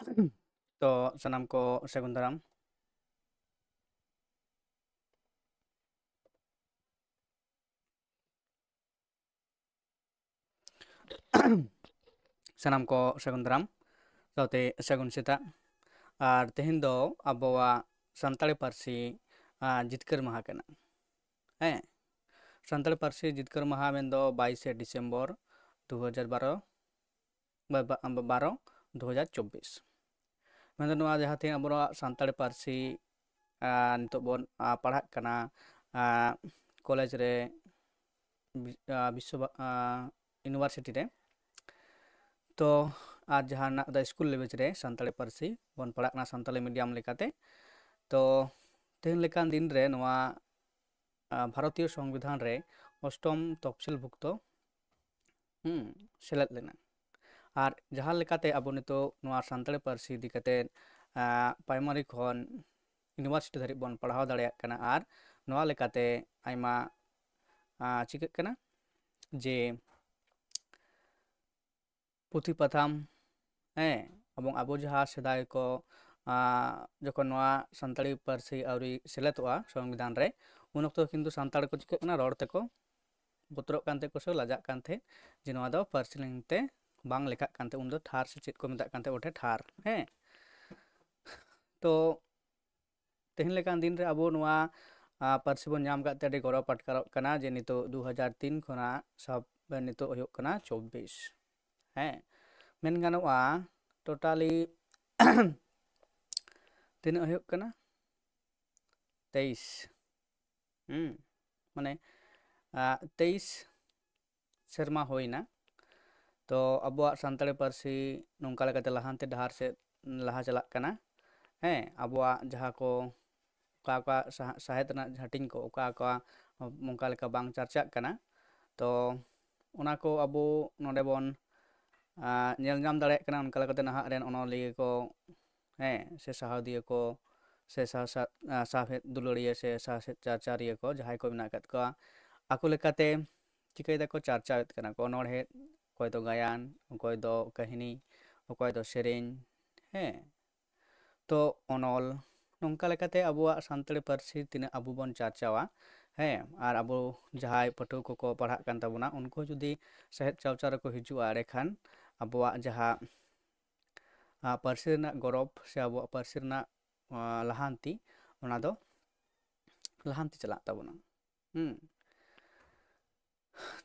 तो सनाम को सगुन दाराम। सनाम को सगुन दाराम साउते सगुन सेता और तेहन दो अबवा सानताड़ी पारसी जितकर माहा कना हैं सानताड़ी पारसी जितकर माहा में दो 22 डिसेम्बर 2012 2024 मैं नवा जहाँ थे अब सानताड़ी पारसी नितो बोन पढ़ा कना कॉलेज रे विश्व यूनिवर्सिटी रे तो आज जहाँ द स्कूल लेवल रे सानताड़ी पारसी बन पढ़ा सानताली मीडियम लेकाते तो तेहन लेकान दिन रे नवा भारतीय संविधान रे अष्टम तफसिल भुक्त सेलेद लेना और जहाँ लेकाते अब नितो नवा सानताड़ी पारसी इदी काते प्राइमरी खन यूनिवर्सिटी धारी बन पढ़ाव दाड़ेया कना और नवा लेकाते आइमा चिकाग कना जे पुथी पथाम अब अब जहाँ सेदाय को जखन सानताड़ी पारसी आउरी सेलेदोआ संविधान रे उन अक्तो किन्तु सानताड़ को चिकाग रड़ तेको बतरक कानते को से लाजाक कानते जे नवा दो पारसी लेंते बांग लेखाक कानते उन दो ठार से चेक को मेताक कानते ओठे ठार तो तेहन लेकान दिन रे अब नवा पारसी बन नाम काते अडी गौरव अटकारक कना जे नितो 2003 खना सब नितो होयक कना 24 मेन गानोआ टोटाली तीन होयक कना 23 माने 23 सेरमा होइना तो अब सानताड़ी पारसी नोंका लेकाते लाहानते डहार से लाहा चलाक कना अब जहाँ को का साहित्य ना हटिंग को का मोंका लेका बांग चर्चा कना तो उना को अब नोडे बन नेल नाम दाड़ेयाक कना उनका लेकाते नाहा रेन अनलिया को से साहदिया को से साहेद दुलड़िया से साहेद चाचारिया को जहाँ को मेना कत को आको लेकाते चिकाई दाको चर्चाएत कना को नोड़े अकय दो गायन अकय दो काहिनी अकय दो सेरेñ तो अनल नोंका लेकाते अबुआ सानताड़ी पारसी तीना अबु बन चर्चावा और अब जहाँ पठुआ को पढ़ा कान ताबोना उनको जुदी साहित्य चर्चा रको हिजुआ एड़े खान अबुआ जहाँ पारसी रेना गौरव से अबुआ पारसी रेना लाहानती ओना दो लाहानती चलाक ताबोना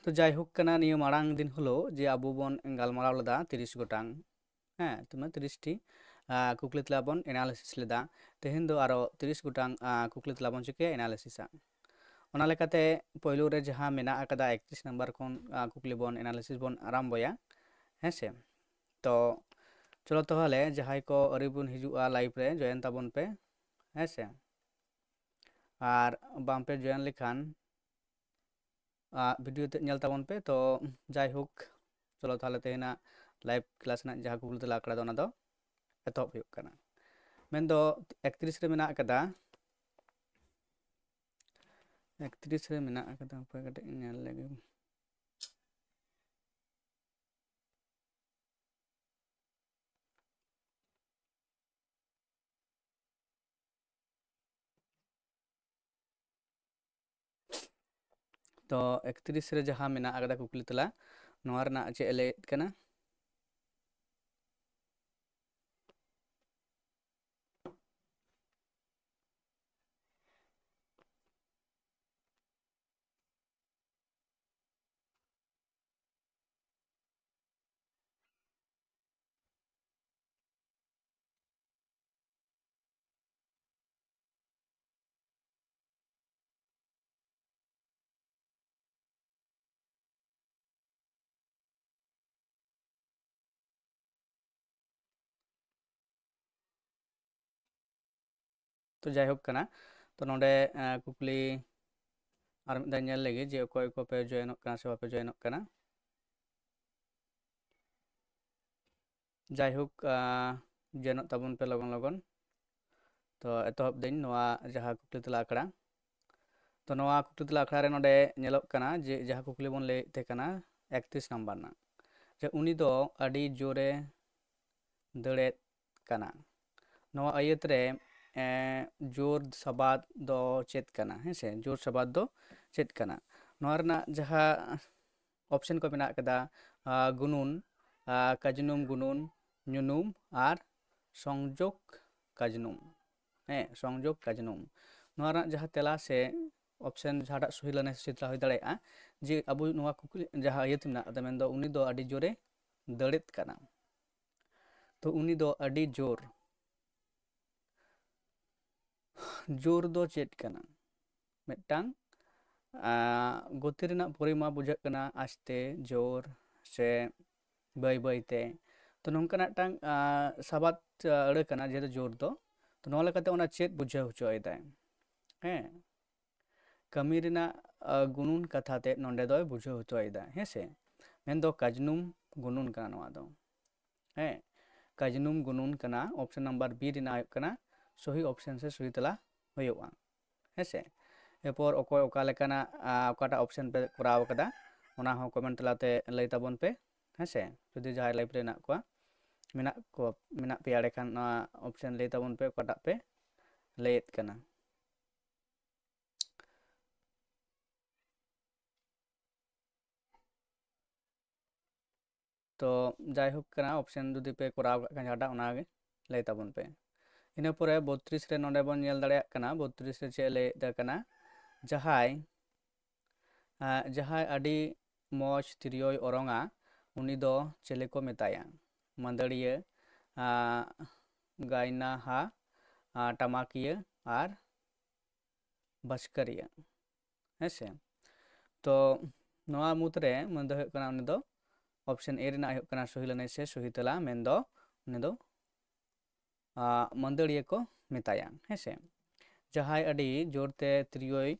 तो जायहोक कना निया मारांग दिन हलो जे अबु बन गालमाराव लेदा 30 गोटांग तुमा 30 टी कुकली तला बन एनालिसिस लेदा तेहन दो आरो 30 गोटांग कुकली तला बन चिके एनालिसिसा ओना लेकाते पहलू रे जहाँ मेना अकदा 31 नंबर खन कुकली बन एनालिसिस बन आरम्भया से तो चलो ताहले जहाँ को अरी बन हिजुआ लाइव रे जॉइन ताबन पे से और बाम पे जॉइन लेखान वीडियो ते नेल ताबन पे तो जायहोक चलो ताहले तेहना लाइव क्लास ना जहाँ कुकली तला आकड़ा दो ना दो एतहब हुयुग कना मेन दो 31 रे मेना अकदा 31 रे मेना अकदा उपाय कटे नेल लेगे तो 31 रे जहाँ मेना अकदा कुकली तला नोआ रना चे लेत कना तो जायहोक कना तो नोडे कुकली और मिदा नेल लेगे जे अकय को पे जॉइनक कना से बापे जॉइनक कना जायहोक जॉइनक ताबन पे लगन लगन तो एतहब दिन नोआ जहाँ कुकली तला आकड़ा तो नोआ कुकली तला आकड़ा रे नोडे नेलक कना जे जहाँ कुकली बन ले ते कना 31 नंबर ना जे उनी दो अडी जोरे दड़े ᱠᱟᱱᱟ ᱱᱚᱣᱟ ᱟᱭᱟᱹᱛ ᱨᱮ ᱡᱳᱨ ᱥᱟᱵᱟᱫ ᱫᱚ ᱪᱮᱫ ᱠᱟᱱᱟ ᱦᱮᱸᱥᱮ ᱡᱳᱨ ᱥᱟᱵᱟᱫ ᱫᱚ ᱪᱮᱫ ᱠᱟᱱᱟ ᱱᱚᱣᱟ ᱨᱮᱱᱟᱜ ᱡᱟᱦᱟᱸ ᱚᱯᱥᱮᱱ ᱠᱚ ᱢᱮᱱᱟᱜ ᱟᱠᱟᱫᱟ ᱜᱩᱱᱩᱱ ᱠᱟᱡᱱᱩᱢ ᱜᱩᱱᱩᱱ ᱧᱩᱱᱩᱢ ᱟᱨ সংযোগ কাজনুম সংযোগ কাজনুম ᱱᱚᱣᱟ ᱨᱮᱱᱟᱜ ᱡᱟᱦᱟᱸ ᱛᱮᱞᱟ ᱥᱮ ᱚᱯᱥᱮᱱ ᱡᱟᱦᱟᱸᱴᱟᱜ ᱥᱚᱦᱤ ᱞᱟᱹᱱᱟᱹᱭ ᱥᱮ ᱛᱮᱞᱟ ᱦᱩᱭ ᱫᱟᱲᱮᱭᱟᱜᱼᱟ ᱡᱮ ᱟᱵᱚ ᱱᱚᱣᱟ ᱠᱩᱠᱞᱤ ᱡᱟᱦᱟᱸ ᱟᱭᱟᱹᱛ ᱢᱮᱱᱟᱜ ᱟᱠᱟᱫᱟ ᱢᱮᱱᱫᱚ ᱩᱱᱤ ᱫᱚ ᱟᱹᱰᱤ ᱡᱳᱨᱮ ᱫᱟᱲᱮᱫ ᱠᱟᱱᱟ ᱛᱚ ᱩᱱᱤ ᱫᱚ ᱟᱹᱰᱤ ᱡᱳᱨ ᱡᱳᱨ ᱫᱚ ᱪᱮᱫ ᱠᱟᱱᱟ ᱢᱤᱫᱴᱟᱝ ᱜᱚᱛᱤ ᱨᱮᱱᱟᱜ ᱯᱚᱨᱤᱢᱟᱯ ᱵᱩᱡᱷᱟᱹᱜ ᱠᱟᱱᱟ ᱟᱥᱛᱮ ᱡᱳᱨ ᱥᱮ ᱵᱟᱹᱭ ᱵᱟᱹᱭᱛᱮ ᱛᱚ ᱱᱚᱝᱠᱟᱱᱟᱜ ᱢᱤᱫᱴᱟᱝ ᱥᱟᱵᱟᱫ ᱟᱹᱲᱟᱹ ᱠᱟᱱᱟ ᱡᱮᱦᱮᱛᱩ ᱡᱳᱨ ᱫᱚ ᱛᱚ ᱱᱚᱣᱟ ᱞᱮᱠᱟᱛᱮ ᱚᱱᱟ ᱪᱮᱫ ᱵᱩᱡᱷᱟᱹᱣ ᱦᱚᱪᱚᱭᱮᱫᱟᱭ ᱠᱟᱹᱢᱤ ᱨᱮᱱᱟᱜ ᱜᱩᱱᱩᱱ ᱠᱟᱛᱷᱟ ᱛᱮ ᱱᱚᱰᱮ ᱫᱚᱭ ᱵᱩᱡᱷᱟᱹᱣ ᱦᱚᱪᱚᱭᱮᱫᱟ ᱦᱮᱸᱥᱮ ᱢᱮᱱᱫᱚ ᱠᱟᱡᱱᱩᱢ ᱜᱩᱱᱩᱱ ᱠᱟᱱᱟ ᱱᱚᱣᱟ ᱫᱚ ᱠᱟᱡᱱᱩᱢ ᱜᱩᱱᱩᱱ ᱠᱟᱱᱟ ᱚᱯᱥᱮᱱ ᱱᱟᱢᱵᱟᱨ ᱵᱤ ᱨᱮᱱᱟᱜ ᱦᱩᱭᱩᱜ ᱠᱟᱱᱟ ᱥᱚᱦᱤ ᱚᱯᱥᱮᱱ ᱥᱮ ᱥᱚᱦᱤ ᱛᱮᱞᱟ ᱦᱩᱭᱩᱜᱼᱟ ᱦᱮᱸᱥᱮ ᱮᱨᱯᱚᱨ ᱚᱠᱚᱭ ᱚᱠᱟ ᱞᱮᱠᱟᱱᱟᱜ ᱚᱠᱟᱴᱟᱜ ᱚᱯᱥᱮᱱ ᱯᱮ ᱠᱚᱨᱟᱣ ᱟᱠᱟᱫᱟ ᱚᱱᱟ ᱦᱚᱸ ᱠᱚᱢᱮᱱᱴ ᱛᱟᱞᱟᱛᱮ ᱞᱟᱹᱭ ᱛᱟᱵᱚᱱ ᱯᱮ ᱦᱮᱸᱥᱮ ᱡᱩᱫᱤ ᱡᱟᱦᱟᱸᱭ ᱞᱟইভ ᱨᱮ ᱢᱮᱱᱟᱜ ᱯᱮᱭᱟ ᱮᱸᱰᱮᱠᱷᱟᱱ ᱱᱚᱣᱟ ᱚᱯᱥᱮᱱ ᱞᱟᱹᱭ ᱛᱟᱵᱚᱱ ᱯᱮ ᱚᱠᱟᱴᱟᱜ ᱯᱮ ᱞᱟᱹᱭᱮᱫ ᱠᱟᱱᱟ ᱛᱚ ᱡᱟᱭᱦᱳᱠ ᱠᱟᱱᱟ ᱚᱯᱥᱮᱱ ᱡᱩᱫᱤ ᱯᱮ ᱠᱚᱨᱟᱣ ᱠᱟᱜ ᱠᱷᱟᱱ ᱡᱟᱦᱟᱸᱴᱟᱜ ᱚᱱᱟᱜᱮ ᱞᱟᱹᱭ ᱛᱟᱵᱚᱱ ᱯᱮ ᱤᱱᱟᱹ ᱯᱚᱨᱮ 32 ᱨᱮ ᱱᱚᱰᱮ ᱵᱚᱱ ᱧᱮᱞ ᱫᱟᱲᱮᱭᱟᱜ ᱠᱟᱱᱟ 32 ᱨᱮ ᱪᱮᱫ ᱞᱟᱹᱭᱮᱫ ᱠᱟᱱᱟ ᱡᱟᱦᱟᱸᱭ ᱟᱹᱰᱤ ᱢᱚᱡᱽ ᱛᱤᱨᱭᱳᱭ ᱚᱨᱚᱝᱟ ᱩᱱᱤ ᱫᱚ ᱪᱮᱞᱮ ᱠᱚ ᱢᱮᱛᱟᱭᱟ ᱢᱟᱹᱫᱟᱹᱲᱤᱭᱟᱹ ᱜᱟᱭᱱᱟᱦᱟ ᱴᱟᱢᱟᱠᱤᱭᱟᱹ ᱟᱨ ᱵᱟᱥᱠᱟᱨᱤᱭᱟᱹ ᱦᱮᱸᱥᱮ ᱛᱚ ᱱᱚᱣᱟ ᱢᱩᱫᱽᱨᱮ ᱢᱮᱱᱫᱚ ᱦᱩᱭᱩᱜ ᱠᱟᱱᱟ ᱩᱱᱤ ᱫᱚ ᱚᱯᱥᱮᱱ ᱮ ᱨᱮᱱᱟᱜ ᱦᱩᱭᱩᱜ ᱠᱟᱱᱟ ᱥᱚᱦᱤ ᱞᱟᱹᱱᱟᱹᱭ ᱥᱮ ᱥᱚᱦᱤ ᱛᱮᱞᱟ ᱢᱮᱱᱫᱚ ᱩᱱᱤ ᱫᱚ ᱢᱟᱹᱫᱟᱹᱲᱤᱭᱟᱹ ᱠᱚ ᱢᱮᱛᱟᱭᱟ ᱦᱮᱸᱥᱮ ᱡᱟᱦᱟᱸᱭ ᱟᱹᱰᱤ ᱡᱳᱨᱛᱮ ᱛᱤᱨᱭᱳᱭ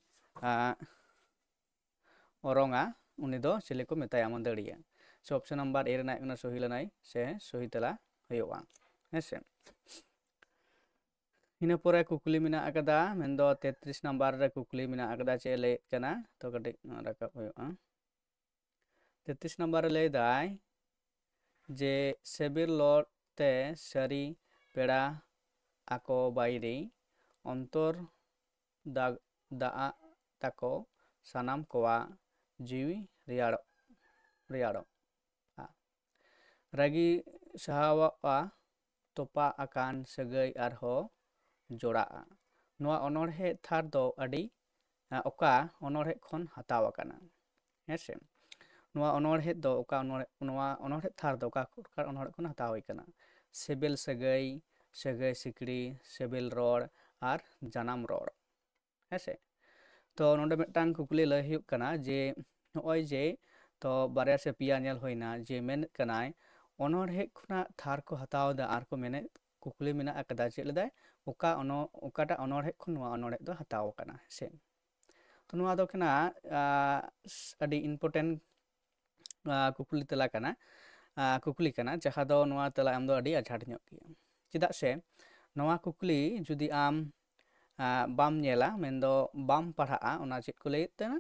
ᱚᱨᱚᱝᱟ ᱩᱱᱤ ᱫᱚ ᱪᱤᱞᱤ ᱠᱚ ᱢᱮᱛᱟᱭᱟ ᱢᱟᱹᱫᱟᱹᱲᱤᱭᱟᱹ ᱥᱮ ᱚᱯᱥᱮᱱ ᱱᱟᱢᱵᱟᱨ ᱮ ᱨᱮᱱᱟᱜ ᱠᱟᱱᱟ ᱥᱚᱦᱤ ᱞᱟᱹᱱᱟᱹᱭ ᱥᱮ ᱥᱚᱦᱤ ᱛᱮᱞᱟ ᱦᱩᱭᱩᱜᱼᱟ ᱦᱮᱸᱥᱮ ᱤᱱᱟᱹ ᱯᱚᱨᱮ ᱠᱩᱠᱞᱤ ᱢᱮᱱᱟᱜ ᱟᱠᱟᱫᱟ ᱢᱮᱱᱫᱚ 33 ᱱᱟᱢᱵᱟᱨ ᱨᱮ ᱠᱩᱠᱞᱤ ᱢᱮᱱᱟᱜ ᱟᱠᱟᱫᱟ ᱪᱮᱫ ᱞᱟᱹᱭᱮᱫ ᱠᱟᱱᱟ ᱛᱚ ᱠᱟᱹᱴᱤᱡ ᱨᱟᱠᱟᱵ ᱦᱩᱭᱩᱜᱼᱟ 33 ᱱᱟᱢᱵᱟᱨ ᱨᱮ ᱞᱟᱹᱭᱫᱟᱭ ᱡᱮ ᱥᱮᱵᱤᱞ ᱞᱚᱲ ᱛᱮ ᱥᱟᱹᱨᱤ ᱯᱮᱲᱟ ᱟᱠᱚ ᱵᱟᱭᱨᱤ ᱚᱱᱛᱚᱨ ᱫᱟᱜ ᱛᱟᱠᱚ ᱥᱟᱱᱟᱢ ᱠᱚᱣᱟᱜ ᱡᱤᱣᱤ ᱨᱮᱭᱟᱲᱚᱜᱼᱟ ᱨᱟᱹᱜᱤ ᱥᱟᱦᱟᱣᱚᱜᱼᱟ ᱛᱚᱯᱟ ᱟᱠᱟᱱ ᱥᱟᱹᱜᱟᱹᱭ ᱟᱨᱦᱚᱸ ᱡᱚᱲᱟᱜᱼᱟ ᱱᱚᱣᱟ ᱚᱱᱚᱬᱦᱮ ᱛᱷᱟᱨ ᱫᱚ ᱟᱹᱰᱤ ᱚᱠᱟ ᱚᱱᱚᱬᱦᱮ ᱠᱷᱚᱱ ᱦᱟᱛᱟᱣ ᱟᱠᱟᱱᱟ ᱦᱮᱸᱥᱮ ᱱᱚᱣᱟ ᱚᱱᱚᱬᱦᱮ ᱫᱚ ᱱᱚᱣᱟ ᱚᱱᱚᱬᱦᱮ ᱛᱷᱟᱨ ᱫᱚ ᱚᱠᱟ ᱚᱱᱚᱬᱦᱮ ᱠᱷᱚᱱ ᱦᱟᱛᱟᱣ ᱦᱩᱭ ᱟᱠᱟᱱᱟ ᱥᱤᱵᱤᱞ ᱥᱟᱹᱜᱟᱹᱭ ᱥᱟᱹᱜᱟᱹᱭ ᱥᱤᱠᱲᱤ ᱥᱤᱵᱤᱞ ᱨᱚᱲ ᱟᱨ ᱡᱟᱱᱟᱢ ᱨᱚᱲ ᱦᱮᱸᱥᱮ ᱛᱚ ᱱᱚᱰᱮ ᱢᱤᱫᱴᱟᱝ ᱠᱩᱠᱞᱤ ᱞᱟᱹᱭ ᱦᱩᱭᱩᱜ ᱠᱟᱱᱟ ᱡᱮ ᱱᱚᱜᱼᱚᱭ ᱡᱮ ᱛᱚ ᱵᱟᱨᱭᱟ ᱥᱮ ᱯᱮᱭᱟ ᱧᱮᱞ ᱦᱩᱭᱱᱟ ᱡᱮ ᱢᱮᱱᱮᱫ ᱠᱟᱱᱟᱭ ᱚᱱᱚᱬᱦᱮ ᱠᱷᱚᱱᱟᱜ ᱛᱷᱟᱨ ᱠᱚ ᱦᱟᱛᱟᱣ ᱮᱫᱟ ᱟᱨ ᱠᱚ ᱢᱮᱱᱮᱫ ᱠᱩᱠᱞᱤ ᱢᱮᱱᱟᱜ ᱟᱠᱟᱫᱟ ᱪᱮᱫ ᱞᱮᱫᱟᱭ ᱚᱠᱟᱴᱟᱜ ᱚᱱᱚᱬᱦᱮ ᱠᱷᱚᱱ ᱱᱚᱣᱟ ᱚᱱᱚᱬᱦᱮ ᱫᱚ ᱦᱟᱛᱟᱣ ᱟᱠᱟᱱᱟ ᱦᱮᱸᱥᱮ ᱛᱚ ᱱᱚᱣᱟ ᱫᱚ ᱠᱟᱱᱟ ᱟᱹᱰᱤ ᱤᱢᱯᱚᱨᱴᱮᱱᱴ ᱠᱩᱠᱞᱤ ᱠᱟᱱᱟ ᱡᱟᱦᱟᱸ ᱫᱚ ᱱᱚᱣᱟ ᱛᱮᱞᱟ ᱮᱢ ᱫᱚ ᱟᱹᱰි ᱟᱡᱷᱟᱴ ᱧᱚᱜ ᱜᱮᱭᱟ ᱪᱮᱫᱟᱜ ᱥᱮ ᱱᱚᱣᱟ ᱠᱩᱠᱞᱤ ᱡᱩᱫᱤ ᱟᱢ ᱵᱟᱢ ᱧᱮᱞᱟ ᱢᱮᱱᱫᱚ ᱵᱟᱢ ᱯᱟᱲᱦᱟᱜᱼᱟ ᱚᱱᱟ ᱪᱮᱫ ᱠᱚ ᱞᱟᱹᱭᱮᱫ ᱠᱟᱱᱟ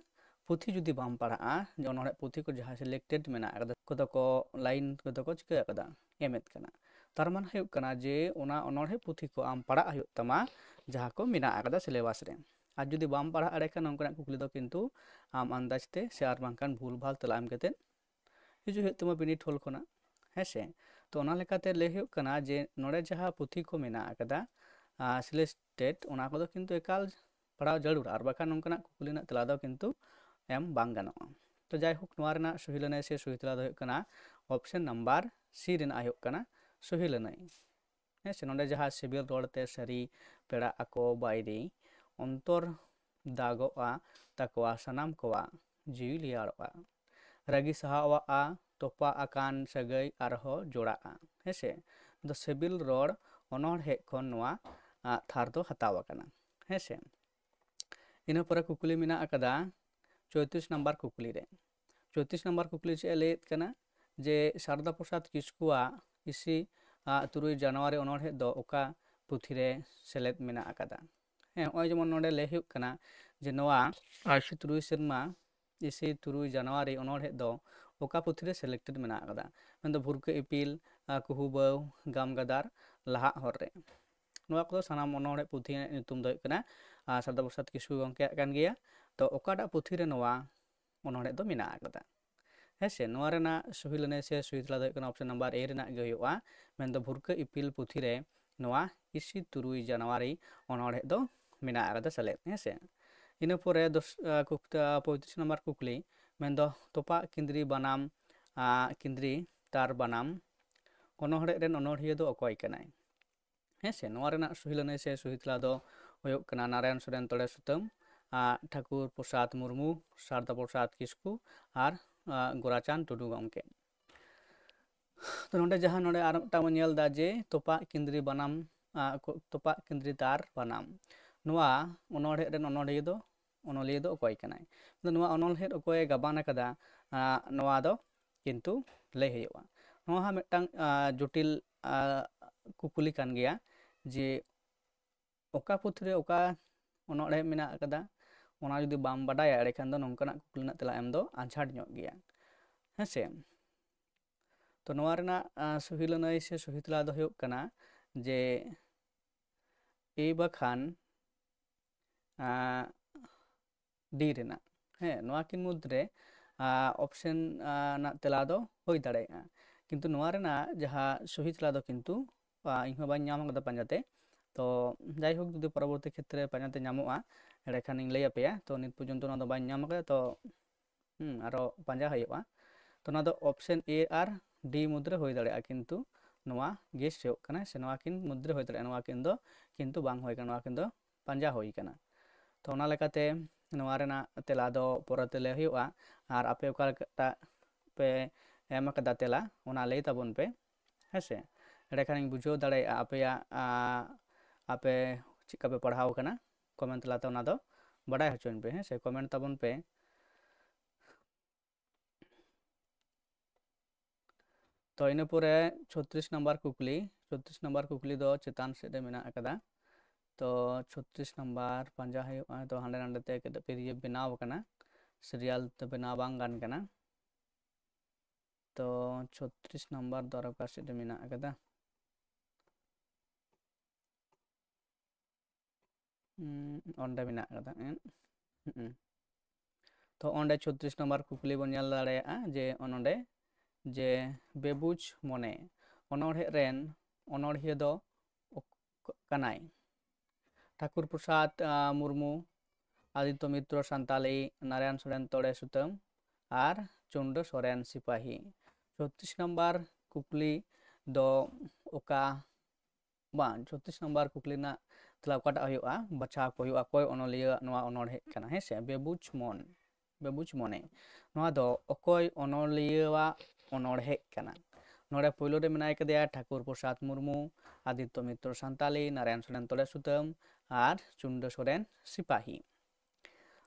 ᱯᱩᱛᱷᱤ ᱡᱩᱫᱤ ᱵᱟᱢ ᱯᱟᱲᱦᱟᱜᱼᱟ ᱚᱱᱚᱬᱦᱮ ᱯᱩᱛᱷᱤ ᱠᱚ ᱡᱟᱦᱟᱸ ᱥᱤᱞᱮᱠᱴᱮᱰ ᱢᱮᱱᱟᱜ ᱟᱠᱟᱫᱟ ᱠᱚᱫᱚ ᱠᱚ ᱞᱟᱭᱤᱱ ᱠᱚᱫᱚ ᱠᱚ ᱪᱤᱠᱟᱹ ᱟᱠᱟᱫᱟ ᱮᱢᱮᱫ ᱠᱟᱱᱟ ᱛᱟᱨ ᱢᱟᱱᱮ ᱦᱩᱭᱩᱜ ᱠᱟᱱᱟ ᱡᱮ ᱚᱱᱟ ᱚᱱᱚᱬᱦᱮ ᱯᱩᱛᱷᱤ ᱠᱚ ᱟᱢ ᱯᱟᱲᱦᱟᱜ ᱦᱩᱭᱩᱜ ᱛᱟᱢᱟ ᱡᱟᱦᱟᱸ ᱠᱚ ᱢᱮᱱᱟᱜ ᱟᱠᱟᱫᱟ ᱥᱤᱞᱮᱵᱟᱥ ᱨᱮ ᱟᱨ ᱡᱩᱫᱤ ᱵᱟᱢ ᱯᱟᱲᱦᱟᱜ ᱫᱟᱲᱮᱭᱟᱜ ᱠᱷᱟᱱ ᱱᱚᱝᱠᱟᱱᱟᱜ ᱠᱩᱠᱞᱤ ᱫᱚ ᱠᱤᱱᱛᱩ ᱟᱢ ᱟᱱᱫᱟᱡᱽ te ᱥᱮ ᱟᱨ ᱵᱟᱝᱠᱷᱟᱱ ᱵᱷᱩᱞ ᱵᱷᱟᱞ ᱛᱮᱞᱟ ᱮᱢ ᱠᱟᱛᱮᱫ ᱦᱤᱡᱩᱜ ᱦᱩᱭᱩᱜ ᱛᱟᱢᱟ ᱵᱤᱱᱤᱰ ᱦᱚᱞ ᱠᱷᱚᱱᱟᱜ ᱦᱮᱸᱥᱮ ᱛᱚ ᱚᱱᱟ ᱞᱮᱠᱟᱛᱮ ᱞᱟᱹᱭ ᱦᱩᱭᱩᱜ ᱠᱟᱱᱟ ᱡᱮ ᱱᱚᱰᱮ ᱡᱟᱦᱟᱸ ᱯᱩᱛᱷᱤ ko ᱢᱮᱱᱟᱜ ᱟᱠᱟᱫᱟ ᱥᱤᱞᱮᱠᱴᱮᱰ ᱚᱱᱟ ᱠᱚᱫᱚ ᱠᱤᱱᱛᱩ ᱮᱠᱟᱞ ᱯᱟᱲᱦᱟᱣ ᱡᱟᱹᱨᱩᱲ ᱟᱨ ᱵᱟᱠᱷᱟᱱ ᱱᱚᱝᱠᱟᱱᱟᱜ ᱠᱩᱠᱞᱤ ᱨᱮᱱᱟᱜ ᱛᱮᱞᱟ ᱫᱚ ᱠᱤᱱᱛᱩ ᱮᱢ ᱵᱟᱝ ᱜᱟᱱᱚᱜᱼᱟ ᱛᱚ ᱡᱟᱭᱦᱳᱠ ᱱᱚᱣᱟ ᱨᱮᱱᱟᱜ ᱥᱚᱦᱤ ᱞᱟᱹᱱᱟᱹᱭ ᱥᱮ ᱥᱚᱦᱤ ᱛᱮᱞᱟ ᱫᱚ ᱦᱩᱭᱩᱜ ᱠᱟᱱᱟ ᱚᱯᱥᱮᱱ ᱱᱟᱢᱵᱟᱨ ᱥᱤ ᱨᱮᱱᱟᱜ ᱦᱩᱭᱩᱜ ᱠᱟᱱᱟ ᱥᱚᱦᱤ ᱞᱟᱹᱱᱟᱹᱭ ᱦᱮᱸᱥᱮ ᱱᱚᱰᱮ ᱡᱟᱦᱟᱸ ᱥᱤᱵᱤᱞ ᱨᱚᱲᱛᱮ ᱥᱟᱹᱨᱤ ᱯᱮᱲᱟ ᱟᱠᱚ ᱵᱟᱭᱨᱤ ᱚᱱᱛᱚᱨ ᱫᱟᱜᱚᱜᱼᱟ ᱛᱟᱠᱚᱣᱟ ᱥᱟᱱᱟᱢ ᱠᱚᱣᱟᱜ ᱡᱤᱣᱤ ᱨᱮᱭᱟᱲᱚᱜᱼᱟ ᱨᱟᱹᱜᱤ ᱥᱟᱦᱟᱣᱚᱜᱼᱟ ᱛᱚᱯᱟ ᱟᱠᱟᱱ ᱥᱟᱹᱜᱟᱹᱭ ᱟᱨᱦᱚᱸ ᱡᱚᱲᱟᱜᱼᱟ ᱦᱮᱸᱥᱮ ᱫᱚ ᱥᱤᱵᱤᱞ ᱨᱚᱲ ᱚᱱᱚᱬᱦᱮ ᱠᱷᱚᱱ ᱱᱚᱣᱟ ᱛᱷᱟᱨ ᱫᱚ ᱦᱟᱛᱟᱣ ᱟᱠᱟᱱᱟ ᱦᱮᱸᱥᱮ ᱤᱱᱟᱹ ᱯᱚᱨᱮ ᱠᱩᱠᱞᱤ ᱢᱮᱱᱟᱜ ᱟᱠᱟᱫᱟ 34 ᱱᱟᱢᱵᱟᱨ ᱠᱩᱠᱞᱤ ᱨᱮ 34 ᱱᱟᱢᱵᱟᱨ ᱠᱩᱠᱞᱤ ᱪᱮᱫ ᱮ ᱞᱟᱹᱭᱮᱫ ᱠᱟᱱᱟ ᱡᱮ ᱥᱟᱨᱚᱫᱟ ᱯᱨᱚᱥᱟᱫᱽ ᱠᱤᱥᱠᱩᱣᱟᱜ 3 ᱡᱟᱱᱩᱣᱟᱨᱤ ᱚᱱᱚᱬᱦᱮ ᱫᱚ ᱚᱠᱟ ᱯᱩᱛᱷᱤ ᱨᱮ ᱥᱮᱞᱮᱫ ᱢᱮᱱᱟᱜ ᱟᱠᱟᱫᱟ ᱱᱚᱜᱼᱚᱭ ᱡᱮᱢᱚᱱ ᱱᱚᱰᱮ ᱞᱟᱹᱭ ᱦᱩᱭᱩᱜ ᱠᱟᱱᱟ ᱡᱮ ᱱᱚᱣᱟ 3 ᱥᱮᱨᱢᱟ 3 ᱡᱟᱱᱩᱣᱟᱨᱤ ᱚᱱᱚᱬᱦᱮ ᱫᱚ ᱚᱠᱟ ᱯᱩᱛᱷᱤ ᱨᱮ ᱥᱤᱞᱮᱠᱴᱮᱰ ᱢᱮᱱᱟᱜ ᱟᱠᱟᱫᱟ ᱢᱮᱱᱫᱚ ᱵᱷᱩᱨᱠᱟᱹ ᱤᱯᱤᱞ ᱠᱩᱦᱩᱵᱟᱹᱣ ᱜᱟᱢ ᱜᱟᱫᱟᱨ ᱞᱟᱦᱟᱜ ᱦᱚᱨ ᱨᱮ ᱱᱚᱣᱟ ᱠᱚᱫᱚ ᱥᱟᱱᱟᱢ ᱚᱱᱚᱬᱦᱮ ᱯᱩᱛᱷᱤ ᱨᱮᱱᱟᱜ ᱧᱩᱛᱩᱢ ᱫᱚ ᱦᱩᱭᱩᱜ ᱠᱟᱱᱟ ᱥᱟᱨᱚᱫᱟ ᱯᱨᱚᱥᱟᱫ ᱠᱤᱥᱠᱩ ᱜᱚᱢᱠᱮᱭᱟᱜ ᱠᱟᱱ ᱜᱮᱭᱟ ᱛᱚ ᱚᱠᱟᱴᱟᱜ ᱯᱩᱛᱷᱤ ᱨᱮ ᱱᱚᱣᱟ ᱚᱱᱚᱬᱦᱮ ᱫᱚ ᱢᱮᱱᱟᱜ ᱟᱠᱟᱫᱟ ᱦᱮᱸᱥᱮ ᱱᱚᱣᱟ ᱨᱮᱱᱟᱜ ᱥᱚᱦᱤ ᱞᱟᱹᱱᱟᱹᱭ ᱥᱮ ᱥᱚᱦᱤ ᱛᱮᱞᱟ ᱫᱚ ᱦᱩᱭᱩᱜ ᱠᱟᱱᱟ ᱚᱯᱥᱮᱱ ᱱᱟᱢᱵᱟᱨ A ᱨᱮᱱᱟᱜ ᱜᱮ ᱦᱩᱭᱩᱜᱼᱟ ᱢᱮᱱᱫᱚ ᱵᱷᱩᱨᱠᱟᱹ ᱤᱯᱤᱞ ᱯᱩᱛᱷᱤ ᱨᱮ ᱱᱚᱣᱟ 23 ᱡᱟᱱᱩᱣᱟᱨᱤ ᱚᱱᱚᱬᱦᱮ ᱫᱚ ᱢᱮᱱᱟᱜ ᱟᱠᱟᱫᱟ ᱥᱮᱞᱮᱫ ᱦᱮᱸᱥᱮ ᱤᱱᱟᱹ ᱯᱚᱨᱮ 35 ᱱᱟᱢᱵᱟᱨ ᱠᱩᱠᱞᱤ ᱢᱮᱱᱫᱚ ᱛᱚᱯᱟᱜ ᱠᱤᱸᱫᱽᱨᱤ ᱵᱟᱱᱟᱢ ᱠᱤᱸᱫᱽᱨᱤ ᱛᱟᱨ ᱵᱟᱱᱟᱢ ᱚᱱᱚᱬᱦᱮ ᱨᱮᱱ ᱚᱱᱚᱬᱦᱤᱭᱟᱹ ᱫᱚ ᱚᱠᱚᱭ ᱠᱟᱱᱟᱭ ᱦᱮᱸᱥᱮ ᱱᱚᱣᱟ ᱨᱮᱱᱟᱜ ᱥᱚᱦᱤ ᱞᱟᱹᱱᱟᱹᱭ ᱥᱮ ᱥᱚᱦᱤ ᱛᱮᱞᱟ ᱫᱚ ᱦᱩᱭᱩᱜ ᱠᱟᱱᱟ ᱱᱟᱨᱟᱭᱚᱱ ᱥᱚᱨᱮᱱ ᱛᱚᱲᱮ ᱥᱩᱛᱟᱹᱢ ᱴᱷᱟᱹᱠᱩᱨ ᱯᱨᱚᱥᱟᱫ ᱢᱩᱨᱢᱩ ᱥᱟᱨᱚᱫᱟ ᱯᱨᱚᱥᱟᱫ ᱠᱤᱥᱠᱩ ᱟᱨ ᱜᱳᱨᱟᱪᱟᱸᱫᱽ ᱴᱩᱰᱩ ᱜᱚᱢᱠᱮ ᱛᱚ ᱱᱚᱰᱮ ᱡᱟᱦᱟᱸ ᱱᱚᱰᱮ ᱟᱨ ᱢᱤᱫᱴᱟᱝ ᱵᱚᱱ ᱧᱮᱞ ᱮᱫᱟ ᱡᱮ ᱛᱚᱯᱟᱜ ᱠᱤᱸᱫᱽᱨᱤ ᱵᱟᱱᱟᱢ ᱛᱚᱯᱟᱜ ᱠᱤᱸᱫᱽᱨᱤ ᱛᱟᱨ ᱵᱟᱱᱟᱢ ᱱᱚᱣᱟ ᱚᱱᱚᱬᱦᱮ ᱨᱮᱱ ᱚᱱᱚᱞᱤᱭᱟᱹ ᱫᱚ ᱚᱠᱚᱭ ᱠᱟᱱᱟᱭ ᱱᱚᱣᱟ ᱚᱱᱚᱬᱦᱮ ᱚᱠᱚᱭᱮ ᱜᱟᱵᱟᱱ ᱟᱠᱟᱫᱟ ᱱᱚᱣᱟ ᱫᱚ ᱠᱤᱱᱛᱩ ᱞᱟᱹᱭ ᱦᱩᱭᱩᱜᱼᱟ ᱱᱚᱣᱟ ᱦᱚᱸ ᱢᱤᱫᱴᱟᱝ ᱡᱚᱴᱤᱞ ᱠᱩᱠᱞᱤ ᱠᱟᱱ ᱜᱮᱭᱟ ᱡᱮ ᱚᱠᱟ ᱯᱩᱛᱷᱤ ᱨᱮ ᱚᱠᱟ ᱚᱱᱚᱬᱦᱮ ᱢᱮᱱᱟᱜ ᱟᱠᱟᱫᱟ ᱚᱱᱟ ᱡᱩᱫᱤ ᱵᱟᱢ ᱵᱟᱰᱟᱭᱟ ᱮᱸᱰᱮᱠᱷᱟᱱ ᱫᱚ ᱱᱚᱝᱠᱟᱱᱟᱜ ᱠᱩᱠᱞᱤ ᱨᱮᱱᱟᱜ ᱛᱮᱞᱟ ᱮᱢ ᱫᱚ ᱟᱸᱡᱷᱟᱴ ᱧᱚᱜ ᱜᱮᱭᱟ ᱦᱮᱸᱥᱮ ᱛᱚ ᱱᱚᱣᱟ ᱨᱮᱱᱟᱜ ᱥᱚᱦᱤ ᱞᱟᱹᱱᱟᱹᱭ ᱥᱮ ᱥᱚᱦᱤ ᱛᱮᱞᱟ ᱫᱚ ᱦᱩᱭᱩᱜ ᱠᱟᱱᱟ ᱡᱮ ᱵᱟᱠᱷᱟᱱ ᱰᱤ ᱨᱮᱱᱟᱜ ᱦᱮᱸ ᱱᱚᱣᱟ ᱠᱤᱱ ᱢᱩᱫᱽᱨᱮ ᱚᱯᱥᱮᱱ ᱨᱮᱱᱟᱜ ᱛᱮᱞᱟ ᱫᱚ ᱦᱩᱭ ᱫᱟᱲᱮᱭᱟᱜᱼᱟ ᱠᱤᱱᱛᱩ ᱱᱚᱣᱟ ᱨᱮᱱᱟᱜ ᱡᱟᱦᱟᱸ ᱥᱚᱦᱤ ᱛᱮᱞᱟ ᱫᱚ ᱠᱤᱱᱛᱩ ᱤᱧᱦᱚᱸ ᱵᱟᱹᱧ ᱧᱟᱢ ᱟᱠᱟᱫᱟ ᱯᱟᱸᱡᱟᱛᱮ ᱛᱚ ᱡᱟᱭᱦᱳᱠ ᱡᱩᱫᱤ ᱯᱚᱨᱚᱵᱚᱨᱛᱤ ᱠᱷᱮᱛᱨᱮ ᱯᱟᱸᱡᱟᱛᱮ ᱧᱟᱢᱚᱜᱼᱟ ᱮᱸᱰᱮᱠᱷᱟᱱᱤᱧ ᱞᱟᱹᱭ ᱟᱯᱮᱭᱟ ᱛᱚ ᱱᱤᱛ ᱯᱚᱨᱡᱚᱱᱛᱚ ᱚᱱᱟ ᱫᱚ ᱵᱟᱹᱧ ᱧᱟᱢ ᱟᱠᱟᱫᱟ ᱛᱚ ᱟᱨᱚ ᱯᱟᱸᱡᱟ ᱦᱩᱭᱩᱜᱼᱟ ᱛᱚ ᱚᱱᱟ ᱫᱚ ᱚᱯᱥᱮᱱ A ᱟᱨ D ᱢᱩᱫᱽᱨᱮ ᱦᱩᱭ ᱫᱟᱲᱮᱭᱟᱜᱼᱟ ᱠᱤᱱᱛᱩ ᱱᱚᱣᱟ ᱜᱮᱥ ᱦᱩᱭᱩᱜ ᱠᱟᱱᱟ ᱥᱮ ᱱᱚᱣᱟ ᱠᱤᱱ ᱢᱩᱫᱽᱨᱮ ᱦᱩᱭ ᱫᱟᱲᱮᱭᱟᱜᱼᱟ ᱱᱚᱣᱟ ᱠᱤᱱ ᱫᱚ ᱠᱤᱱᱛᱩ ᱵᱟᱝ ᱦᱩᱭ ᱠᱟᱱᱟ ᱱᱚᱣᱟ ᱠᱤᱱ ᱫᱚ ᱯᱟᱸᱡᱟ ᱦᱩᱭ ᱠᱟᱱᱟ ᱛᱚ ᱚᱱᱟ ᱞᱮᱠᱟᱛᱮ ᱱᱚᱣᱟ ᱨᱮᱱᱟᱜ ᱛᱮᱞᱟ ᱫᱚ ᱯᱚᱨᱮᱛᱮ ᱞᱟᱹᱭ ᱦᱩᱭᱩᱜᱼᱟ ᱟᱨ ᱟᱯᱮ ᱚᱠᱟᱴᱟᱜ ᱯᱮ ᱮᱢ ᱟᱠᱟᱫᱟ ᱛᱮᱞᱟ ᱚᱱᱟ ᱞᱟᱹᱭ ᱛᱟᱵᱚᱱ ᱯᱮ ᱦᱮᱸᱥᱮ ᱮᱸᱰᱮᱠᱷᱟᱱᱤᱧ ᱵᱩᱡᱷᱟᱹᱣ ᱫᱟᱲᱮᱭᱟᱜᱼᱟ ᱟᱯᱮᱭᱟᱜ ᱟᱯᱮ ᱪᱮᱫᱠᱟ ᱯᱮ ᱯᱟᱲᱦᱟᱣ ᱟᱠᱟᱱᱟ ᱠᱚᱢᱮᱱᱴ ᱛᱟᱞᱟᱛᱮ ᱚᱱᱟ ᱫᱚ ᱵᱟᱰᱟᱭ ᱦᱚᱪᱚᱧ ᱯᱮ ᱦᱮᱸᱥᱮ ᱠᱚᱢᱮᱱᱴ ᱛᱟᱵᱚᱱ ᱯᱮ ᱛᱚ ᱤᱱᱟᱹ ᱯᱚᱨᱮ 36 ᱱᱟᱢᱵᱟᱨ ᱠᱩᱠᱞᱤ ᱫᱚ ᱪᱮᱛᱟᱱ ᱥᱮᱫ ᱨᱮ ᱢᱮᱱᱟᱜ ᱟᱠᱟᱫᱟ ᱛᱚ 36 ᱱᱟᱢᱵᱟর ᱯᱟᱸᱡᱟ ᱦᱩᱭᱩᱜᱼᱟ ᱛᱚ ᱦᱟᱸᱰᱮ ᱱᱟᱰᱮ ᱛᱮ PDF ᱵᱮᱱᱟᱣ ᱟᱠᱟᱱᱟ ᱥᱤᱨᱤᱭᱟᱞ ᱛᱮ ᱵᱮᱱᱟᱣ ᱵᱟᱝ ᱜᱟᱱ ᱠᱟᱱᱟ ᱛᱚ 36 ᱱᱟᱢᱵᱟᱨ ᱫᱚ ᱟᱨ ᱚᱠᱟ ᱥᱮᱫ ᱨᱮ ᱢᱮᱱᱟᱜ ᱟᱠᱟᱫᱟ ᱚᱸᱰᱮ ᱢᱮᱱᱟᱜ ᱟᱠᱟᱫᱟ ᱛᱚ ᱚᱸᱰᱮ 36 ᱱᱟᱢᱵᱟᱨ ᱠᱩᱠᱞᱤ ᱵᱚᱱ ᱧᱮᱞ ᱫᱟᱲᱮᱭᱟᱜᱼᱟ ᱡᱮ ᱱᱚᱰᱮ ᱡᱮ ᱵᱮᱵᱩᱡ ᱢᱚᱱᱮ ᱚᱱᱚᱬᱦᱮ ᱨᱮᱱ ᱚᱱᱚᱬᱦᱤᱭᱟᱹ ᱫᱚ ᱠᱟᱱᱟᱭ ᱴᱷᱟᱹᱠᱩᱨ ᱯᱨᱚᱥᱟᱫ ᱢᱩᱨᱢᱩ ᱟᱫᱤᱛᱛᱚ ᱢᱤᱛᱨᱚ ᱥᱟᱱᱛᱟᱞᱤ ᱱᱟᱨᱟᱭᱚᱱ ᱥᱚᱨᱮᱱ ᱛᱚᱲᱮ ᱥᱩᱛᱟᱹᱢ ᱟᱨ ᱪᱩᱱᱰᱟᱹ ᱥᱚᱨᱮᱱ ᱥᱤᱯᱟᱦᱤ 36 ᱱᱟᱢᱵᱟᱨ ᱠᱩᱠᱞᱤ ᱫᱚ ᱚᱠᱟ ᱵᱟᱝ 36 ᱱᱟᱢᱵᱟᱨ ᱠᱩᱠᱞᱤ ᱨᱮᱱᱟᱜ ᱛᱮᱞᱟ ᱚᱠᱟᱴᱟᱜ ᱦᱩᱭᱩᱜᱼᱟ ᱵᱟᱪᱷᱟᱣ ᱠᱚ ᱦᱩᱭᱩᱜᱼᱟ ᱚᱠᱚᱭ ᱚᱱᱚᱞᱤᱭᱟᱹ ᱱᱚᱣᱟ ᱚᱱᱚᱬᱦᱮ ᱠᱟᱱᱟ ᱦᱮᱸᱥᱮ ᱵᱮᱵᱩᱡ ᱢᱚᱱᱮ ᱱᱚᱣᱟ ᱫᱚ ᱚᱠᱚᱭ ᱚᱱᱚᱞᱤᱭᱟᱹᱣᱟᱜ ᱚᱱᱚᱬᱦᱮ ᱠᱟᱱᱟ ᱱᱚᱰᱮ ᱯᱳᱭᱞᱳ ᱨᱮ ᱢᱮᱱᱟᱭ ᱠᱟᱫᱮᱭᱟ ᱴᱷᱟᱹᱠᱩᱨ ᱯᱨᱚᱥᱟᱫ ᱢᱩᱨᱢᱩ ᱟᱫᱤᱛᱛᱚ ᱢᱤᱛᱨᱚ ᱥᱟᱱᱛᱟᱞᱤ ᱱᱟᱨᱟᱭᱚᱱ ᱥᱚᱨᱮᱱ ᱛᱚᱲᱮ ᱥᱩᱛᱟᱹᱢ ᱟᱨ ᱪᱩᱱᱰᱟᱹ ᱥᱚᱨᱮᱱ ᱥᱤᱯᱟᱦᱤ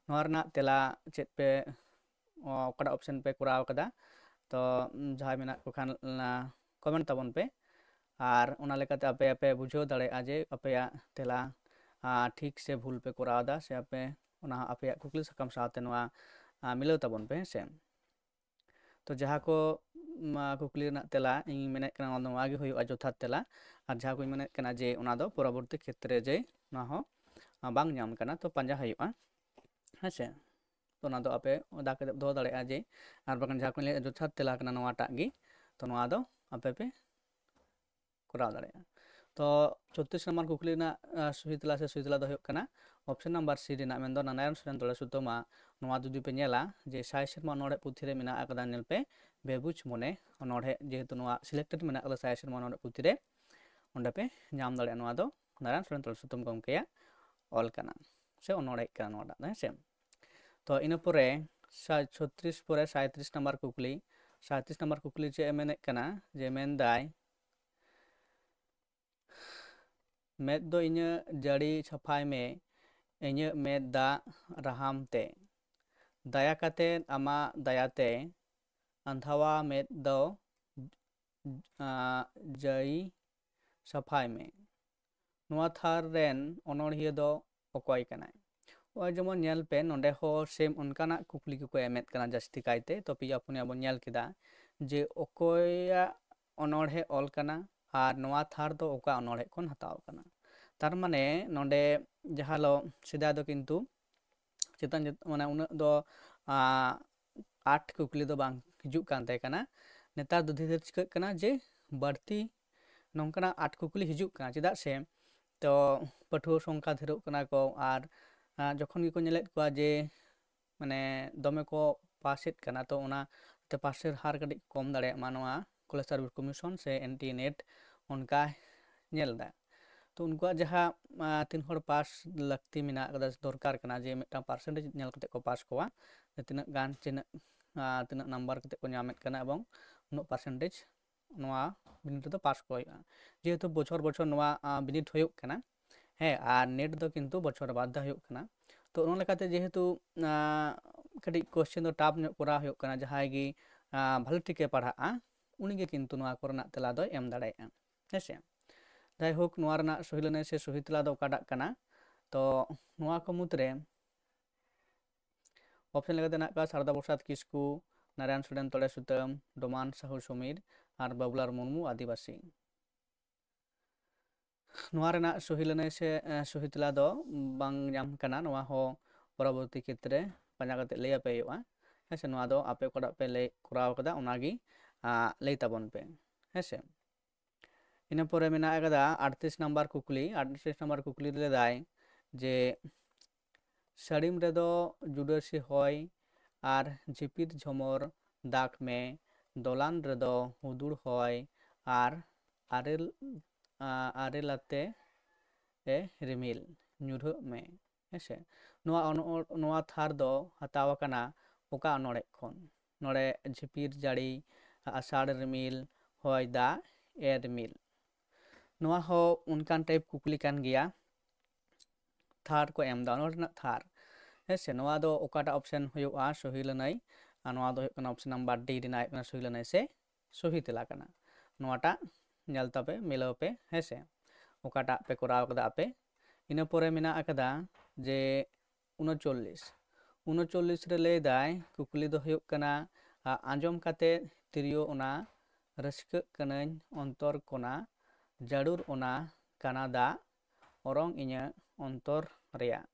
ᱱᱚᱣᱟ ᱨᱮᱱᱟᱜ ᱛᱮᱞᱟ ᱪᱮᱫ ᱯᱮ ᱚᱠᱟᱴᱟᱜ ᱚᱯᱥᱮᱱ ᱯᱮ ᱠᱚᱨᱟᱣ ᱟᱠᱟᱫᱟ ᱛᱚ ᱡᱟᱦᱟᱸᱭ ᱢᱮᱱᱟᱜ ᱠᱚ ᱠᱷᱟᱱ ᱠᱚᱢᱮᱱᱴ ᱛᱟᱵᱚᱱ ᱯᱮ ᱟᱨ ᱚᱱᱟ ᱞᱮᱠᱟᱛᱮ ᱟᱯᱮ ᱵᱩᱡᱷᱟᱹᱣ ᱫᱟᱲᱮᱭᱟᱜᱼᱟ ᱡᱮ ᱟᱯᱮᱭᱟᱜ ᱛᱮᱞᱟ ᱴᱷᱤᱠ ᱥᱮ ᱵᱷᱩᱞ ᱯᱮ ᱠᱚᱨᱟᱣ ᱮᱫᱟ ᱥᱮ ᱟᱯᱮ ᱚᱱᱟ ᱟᱯᱮᱭᱟᱜ ᱠᱩᱠᱞᱤ ᱥᱟᱠᱟᱢ ᱥᱟᱶᱛᱮ ᱱᱚᱣᱟ ᱢᱤᱞᱟᱹᱣ ᱛᱟᱵᱚᱱ ᱯᱮ ᱦᱮᱸᱥᱮ ᱛᱚ ᱡᱟᱦᱟᱸ ᱠᱚ ᱠᱩᱠᱞᱤ ᱨᱮᱱᱟᱜ ᱛᱮᱞᱟ ᱤᱧ ᱢᱮᱱᱮᱫ ᱠᱟᱱᱟ ᱱᱚᱣᱟ ᱜᱮ ᱦᱩᱭᱩᱜᱼᱟ ᱡᱚᱛᱷᱟᱛ ᱛᱮᱞᱟ ᱟᱨ ᱡᱟᱦᱟᱸ ᱠᱚᱧ ᱢᱮᱱᱮᱫ ᱠᱟᱱᱟ ᱡᱮ ᱚᱱᱟ ᱫᱚ ᱯᱚᱨᱚᱵᱚᱨᱛᱤ ᱠᱷᱮᱛᱨᱮ ᱡᱮ ᱚᱱᱟ ᱦᱚᱸ ᱵᱟᱝ ᱧᱟᱢ ᱠᱟᱱᱟ ᱛᱚ ᱯᱟᱸᱡᱟ ᱦᱩᱭᱩᱜᱼᱟ ᱦᱮᱸᱥᱮ ᱛᱚ ᱚᱱᱟ ᱫᱚ ᱟᱯᱮ ᱚᱫᱟ ᱠᱟᱛᱮ ᱫᱚᱦᱚ ᱫᱟᱲᱮᱭᱟᱜᱼᱟ ᱡᱮ ᱟᱨ ᱵᱟᱠᱷᱟᱱ ᱡᱟᱦᱟᱸ ᱠᱚᱧ ᱞᱟᱹᱭᱮᱫ ᱡᱚᱛᱷᱟᱛ ᱛᱮᱞᱟ ᱠᱟᱱᱟ ᱱᱚᱣᱟᱴᱟᱜ ᱜᱮ ᱛᱚ ᱱᱚᱣᱟ ᱫᱚ ᱟᱯᱮ ᱯᱮ ᱠᱚᱨᱟᱣ ᱫᱟᱲᱮᱭᱟᱜᱼᱟ ᱛᱚ 36 ᱱᱟᱢᱵᱟᱨ ᱠᱩᱠᱞᱤ ᱨᱮᱱᱟᱜ ᱥᱚᱦᱤ ᱛᱮᱞᱟ ᱫᱚ ᱦᱩᱭᱩᱜ ᱠᱟᱱᱟ ᱚᱯᱥᱮᱱ ᱱᱟᱢᱵᱟᱨ C ᱨᱮᱱᱟᱜ ᱢᱮᱱᱫᱚ ᱱᱟᱨᱟᱭᱚᱱ ᱥᱚᱨᱮᱱ ᱛᱚᱲᱮ ᱥᱩᱛᱟᱹᱢᱟᱜ ᱱᱚᱣᱟ ᱡᱩᱫᱤ ᱯᱮ ᱧᱮᱞᱟ ᱡᱮ 100 ᱥᱮᱨᱢᱟ ᱚᱱᱚᱬᱦᱮ ᱯᱩᱛᱷᱤ ᱨᱮ ᱢᱮᱱᱟᱜ ᱟᱠᱟᱫᱟ ᱧᱮᱞ ᱯᱮ ᱵᱮᱵᱩᱡ ᱢᱚᱱᱮ ᱚᱱᱚᱬᱦᱮ ᱡᱮᱦᱮᱛᱩ ᱱᱚᱣᱟ ᱥᱤᱞᱮᱠᱴᱮᱰ ᱢᱮᱱᱟᱜ ᱟᱠᱟᱫᱟ 100 ᱥᱮᱨᱢᱟ ᱚᱱᱚᱬᱦᱮ ᱯᱩᱛᱷᱤ ᱨᱮ ᱚᱸᱰᱮ ᱯᱮ ᱧᱟᱢ ᱫᱟᱲᱮᱭᱟᱜᱼᱟ ᱱᱚᱣᱟ ᱫᱚ ᱱᱟᱨᱟᱭᱚᱱ ᱥᱚᱨᱮᱱ ᱛᱚᱲᱮ ᱥᱩᱛᱟᱹᱢ ᱜᱚᱢᱠᱮᱭᱟᱜ ᱚᱞ ᱠᱟᱱᱟ ᱥᱮ ᱚᱱᱚᱬᱦᱮ ᱠᱟᱱᱟ ᱱᱚᱣᱟᱴᱟᱜ ᱫᱚ ᱦᱮᱸᱥᱮ ᱛᱚ ᱤᱱᱟᱹ ᱯᱚᱨᱮ 36 ᱯᱚᱨᱮ 37 ᱱᱟᱢᱵᱟᱨ ᱠᱩᱠᱞᱤ 37 ᱱᱟᱢᱵᱟᱨ ᱠᱩᱠᱞᱤ ᱪᱮᱫ ᱮ ᱢᱮᱱᱮᱫ ᱠᱟᱱᱟ ᱡᱮ ᱢᱮᱱᱫᱟᱭ ᱢᱮᱫ ᱫᱚ ᱤᱧᱟᱹᱜ ᱡᱟᱹᱲᱤ ᱥᱟᱯᱷᱟᱭ ᱢᱮ ᱤᱧᱟᱹᱜ ᱢᱮᱫ ᱫᱟᱜ ᱨᱟᱦᱟᱢ ᱛᱮ ᱫᱟᱭᱟ ᱠᱟᱛᱮᱫ ᱟᱢᱟᱜ ᱫᱟᱭᱟᱛᱮ ᱟᱸᱫᱷᱟᱣᱟ ᱢᱮᱫ ᱫᱚ ᱡᱟᱹᱲᱤ ᱥᱟᱯᱷᱟᱭ ᱢᱮ ᱱᱚᱣᱟ ᱛᱷᱟᱨ ᱨᱮᱱ ᱚᱱᱚᱬᱦᱤᱭᱟᱹ ᱫᱚ ᱚᱠᱚᱭ ᱠᱟᱱᱟᱭ ᱱᱚᱜᱼᱚᱭ ᱡᱮᱢᱚᱱ ᱧᱮᱞ ᱯᱮ ᱱᱚᱰᱮ ᱦᱚᱸ ᱥᱮᱢ ᱚᱱᱠᱟᱱᱟᱜ ᱠᱩᱠᱞᱤ ᱠᱚᱠᱚ ᱮᱢᱮᱫ ᱠᱟᱱᱟ ᱡᱟᱹᱥᱛᱤ ᱠᱟᱭᱛᱮ ᱛᱚ ᱯᱮᱭᱟ ᱯᱩᱱᱭᱟ ᱵᱚᱱ ᱧᱮᱞ ᱠᱮᱫᱟ ᱡᱮ ᱚᱠᱚᱭᱟᱜ ᱚᱱᱚᱬᱦᱮ ᱚᱞ ᱠᱟᱱᱟ ᱟᱨ ᱱᱚᱣᱟ ᱛᱷᱟᱨ ᱫᱚ ᱚᱠᱟ ᱚᱱᱚᱬᱦᱮ ᱠᱷᱚᱱ ᱦᱟᱛᱟᱣ ᱟᱠᱟᱱᱟ? ᱛᱟᱨ ᱢᱟᱱᱮ ᱱᱚᱰᱮ ᱡᱟᱦᱟᱸ ᱫᱚ ᱥᱮᱫᱟᱭ ᱫᱚ ᱠᱤᱱᱛᱩ ᱪᱮᱛᱟᱱ ᱢᱟᱱᱮ ᱩᱱᱟᱹᱜ ᱫᱚ ᱟᱴ ᱠᱩᱠᱞᱤ ᱫᱚ ᱵᱟᱝ ᱦᱤᱡᱩᱜ ᱠᱟᱱ ᱛᱟᱦᱮᱸ ᱠᱟᱱᱟ। ᱱᱮᱛᱟᱨ ᱫᱚ ᱫᱷᱤᱨᱮ ᱫᱷᱤᱨᱮ ᱪᱤᱠᱟᱹᱜ ᱠᱟᱱᱟ ᱡᱮ ᱵᱟᱹᱲᱛᱤ ᱱᱚᱝᱠᱟᱱᱟᱜ 8 ᱠᱩᱠᱞᱤ ᱦᱤᱡᱩᱜ ᱠᱟᱱᱟ, ᱪᱮᱫᱟᱜ ᱥᱮ ᱛᱚ ᱯᱟᱹᱴᱷᱩᱣᱟᱹ ᱥᱚᱝᱠᱷᱟ ᱰᱷᱮᱨᱚᱜ ᱠᱟᱱᱟ ᱠᱚ, ᱟᱨ ᱡᱚᱠᱷᱚᱱ ᱜᱮᱠᱚ ᱧᱮᱞᱮᱫ ᱠᱚᱣᱟ ᱡᱮ ᱢᱟᱱᱮ ᱫᱚᱢᱮ ᱠᱚ ᱯᱟᱥᱮᱫ ᱠᱟᱱᱟ, ᱛᱚ ᱚᱱᱟ ᱯᱟᱥᱮর ᱦᱟর ᱠᱟᱹᱴᱤᱡ ᱠᱚᱢ ᱫᱟᱲᱮᱭᱟᱜ ᱢᱟ ᱱᱚᱣᱟ ᱠᱚᱞᱮᱡᱽ ᱥᱟᱨᱵᱷᱤᱥ ᱠᱚᱢᱤᱥᱚᱱ ᱥᱮ NT NET ᱚᱱᱠᱟ ᱧᱮᱞ ᱮᱫᱟ। ᱛᱚ ᱩᱱᱠᱩᱣᱟᱜ ᱡᱟᱦᱟᱸ 3 ᱦᱚᱲ ᱯᱟᱥ ᱞᱟᱹᱠᱛᱤ ᱢᱮᱱᱟᱜ ᱟᱠᱟᱫᱟ, ᱫᱚᱨᱠᱟর ᱠᱟᱱᱟ ᱡᱮ ᱢᱤᱫᱴᱟᱝ ᱯᱟᱨᱥᱮᱱᱴᱮᱡᱽ ᱧᱮᱞ ᱠᱟᱛᱮ ᱠᱚ ᱯᱟᱥ ᱠᱚᱣᱟ, ᱛᱤᱱᱟᱹᱜ ᱜᱟᱱ ᱛᱤᱱᱟᱹᱜ ᱱᱟᱢᱵᱟᱨ ᱠᱟᱛᱮ ᱠᱚ ᱧᱟᱢᱮᱫ ᱠᱟᱱᱟ ᱮᱵᱚᱝ ᱩᱱᱟᱹᱜ ᱯᱟᱨᱥᱮᱱᱴᱮᱡᱽ ᱱᱚᱣᱟ ᱵᱤᱱᱤᱰ ᱨᱮᱫᱚ ᱯᱟᱥ ᱠᱚ ᱦᱩᱭᱩᱜᱼᱟ। ᱡᱮᱦᱮᱛᱩ ᱵᱚᱪᱷᱚᱨ ᱵᱚᱪᱷᱚর ᱱᱚᱣᱟ ᱵᱤᱱᱤᱰ ᱦᱩᱭᱩᱜ ᱠᱟᱱᱟ, ᱦᱮᱸ, ᱟᱨ নেট ᱫᱚ ᱠᱤᱱᱛু ᱵᱚᱪᱷᱚᱨ ᱵᱟᱫ ᱫᱷᱟᱣ ᱦᱩᱭᱩᱜ ᱠᱟᱱᱟ। তো ᱚᱱᱟ ᱞᱮᱠᱟতে ᱡᱮᱦᱮᱛু ᱠᱟᱹᱴᱤᱡ কোশ্চেন ᱫᱚ টাফ ᱧᱚᱜ ᱠᱚᱨᱟᱣ ᱦᱩᱭᱩᱜ ᱠᱟᱱᱟ, ᱡᱟᱦᱟᱸᱭ ᱜᱮ ᱵᱷᱟᱞᱮ ᱴᱷᱤᱠᱮ ᱯᱟᱲᱦᱟᱜᱼᱟ ᱩᱱᱤᱜᱮ ᱠᱤᱱᱛᱩ ᱱᱚᱣᱟ ᱠᱚᱨᱮᱱᱟᱜ ᱛᱮᱞᱟ ᱫᱚᱭ ᱮᱢ ᱫᱟᱲᱮᱭᱟᱜᱼᱟ, ᱦᱮᱸᱥᱮ। ᱡᱟᱭᱦᱳᱠ ᱱᱚᱣᱟ ᱨᱮᱱᱟᱜ ᱥᱚᱦᱤ ᱞᱟᱹᱱᱟᱹᱭ ᱥᱮ ᱥᱚᱦᱤ ᱛᱮᱞᱟ ᱫᱚ ᱚᱠᱟᱴᱟᱜ ᱠᱟᱱᱟ? ᱛᱚ ᱱᱚᱣᱟ ᱠᱚ ᱢᱩᱫᱽᱨᱮ ᱚᱯᱥᱮᱱ ᱞᱮᱠᱟᱛᱮ ᱢᱮᱱᱟᱜ ᱠᱚᱣᱟ ᱥᱟᱨᱚᱫᱟ ᱯᱨᱚᱥᱟᱫ ᱠᱤᱥᱠᱩ, ᱱᱟᱨᱟᱭᱚᱱ ᱥᱚᱨᱮᱱ ᱛᱚᱲᱮ ᱥᱩᱛᱟᱹᱢ, ᱰᱚᱢᱟᱱ ᱥᱟᱦᱩ ᱥᱚᱢᱤᱨ ᱟᱨ ᱵᱟᱵᱩᱞᱟᱞ ᱢᱩᱨᱢᱩ ᱟᱹᱫᱤᱵᱟᱹᱥᱤ। ᱱᱚᱣᱟ ᱨᱮᱱᱟᱜ ᱥᱚᱦᱤ ᱞᱟᱹᱱᱟᱹᱭ ᱥᱮ ᱥᱚᱦᱤ ᱛᱮᱞᱟ ᱫᱚ ᱵᱟᱝ ᱧᱟᱢ ᱠᱟᱱᱟ, ᱱᱚᱣᱟ ᱦᱚᱸ ᱯᱚᱨᱚᱵᱚᱨᱛᱤ ᱠᱷᱮᱛᱨᱮ ᱯᱟᱸᱡᱟ ᱠᱟᱛᱮ ᱞᱟᱹᱭ ᱟᱯᱮ ᱦᱩᱭᱩᱜᱼᱟ, ᱦᱮᱸᱥᱮ। ᱱᱚᱣᱟ ᱫᱚ ᱟᱯᱮ ᱚᱠᱟᱴᱟᱜ ᱯᱮ ᱠᱚᱨᱟᱣ ᱠᱟᱫᱟ ᱚᱱᱟᱜᱮ ᱞᱟᱹᱭ ᱛᱟᱵᱚᱱ ᱯᱮ, ᱦᱮᱸᱥᱮ। ᱤᱱᱟᱹ ᱯᱚᱨᱮ ᱢᱮᱱᱟᱜ ᱟᱠᱟᱫᱟ 38 ᱱᱟᱢᱵᱟᱨ ᱠᱩᱠᱞᱤ। 38 ᱱᱟᱢᱵᱟᱨ ᱠᱩᱠᱞᱤ ᱨᱮ ᱞᱟᱹᱭᱫᱟᱭ ᱡᱮ ᱥᱟᱹᱲᱤᱢ ᱨᱮᱫᱚ ᱡᱩᱰᱟᱹᱥᱤ ᱦᱚᱭ ᱟᱨ ᱡᱷᱤᱯᱤᱨ ঝᱚᱢᱚᱨ ᱫᱟᱜᱽ ᱢᱮ, ᱫᱚᱞᱟᱱ ᱨᱮᱫᱚ ᱦᱩᱫᱩᱲ ᱦᱚᱭ ᱟᱨ ᱟᱨᱮᱞᱟᱛᱮ ᱨᱤᱢᱤᱞ ᱧᱩᱨᱦᱟᱹᱜ ᱢᱮ, ᱦᱮᱸᱥᱮ। ᱱᱚᱣᱟ ᱛᱷᱟᱨ ᱫᱚ ᱦᱟᱛᱟᱣ ᱟᱠᱟᱱᱟ ᱚᱠᱟ ᱚᱱᱚᱬᱦᱮ ᱠᱷᱚᱱ? ᱱᱚᱰᱮ ᱡᱷᱤᱯᱤᱨ ᱡᱟᱹᱲᱤ, ᱟᱥᱟᱲ ᱨᱤᱢᱤᱞ, ᱦᱚᱭ ᱫᱟᱜ, ᱨᱤᱢᱤᱞ। ᱱᱚᱣᱟ ᱦᱚᱸ ᱚᱱᱠᱟᱱ ᱴᱟᱭᱤᱯ ᱠᱩᱠᱞᱤ ᱠᱟᱱ ᱜᱮᱭᱟ, ᱛᱷᱟᱨ ᱠᱚ ᱮᱢᱫᱟ ᱚᱱᱚᱬᱦᱮ ᱨᱮᱱᱟᱜ ᱛᱷᱟᱨ, ᱦᱮᱸᱥᱮ। ᱱᱚᱣᱟ ᱫᱚ ᱚᱠᱟᱴᱟᱜ ᱚᱯᱥᱮᱱ ᱦᱩᱭᱩᱜᱼᱟ ᱥᱚᱦᱤ ᱞᱟᱹᱱᱟᱹᱭ? ᱟᱨ ᱱᱚᱣᱟ ᱫᱚ ᱦᱩᱭᱩᱜ ᱠᱟᱱᱟ ᱚᱯᱥᱮᱱ ᱱᱟᱢᱵᱟᱨ ᱰᱤ ᱨᱮᱱᱟᱜ ᱦᱩᱭᱩᱜ ᱠᱟᱱᱟ ᱥᱚᱦᱤ ᱞᱟᱹᱱᱟᱹᱭ ᱥᱮ ᱥᱚᱦᱤ ᱛᱮᱞᱟ ᱠᱟᱱᱟ। ᱱᱚᱣᱟᱴᱟᱜ ᱧᱮᱞ ᱛᱟᱯᱮ, ᱢᱤᱞᱟᱹᱣ ᱯᱮ, ᱦᱮᱸᱥᱮ, ᱚᱠᱟᱴᱟᱜ ᱯᱮ ᱠᱚᱨᱟᱣ ᱠᱟᱫᱟ ᱟᱯᱮ। ᱤᱱᱟᱹ ᱯᱚᱨᱮ ᱢᱮᱱᱟᱜ ᱟᱠᱟᱫᱟ ᱡᱮ 39 ᱨᱮ ᱞᱟᱹᱭᱫᱟᱭ ᱠᱩᱠᱞᱤ ᱫᱚ ᱦᱩᱭᱩᱜ ᱠᱟᱱᱟ ᱟᱸᱡᱚᱢ ᱠᱟᱛᱮ ᱛᱤᱨᱭᱳ ᱚᱱᱟ ᱨᱟᱹᱥᱠᱟᱹᱜ ᱠᱟᱹᱱᱟᱹᱧ ᱚᱱᱛᱚᱨ ᱠᱚᱱᱟ, ᱡᱟᱹᱨᱩᱲ ᱚᱱᱟ ᱠᱟᱱᱟ ᱫᱟᱜ, ᱚᱨᱚᱝ ᱤᱧᱟᱹᱜ ᱚᱱᱛᱚᱨ ᱨᱮᱭᱟᱜ।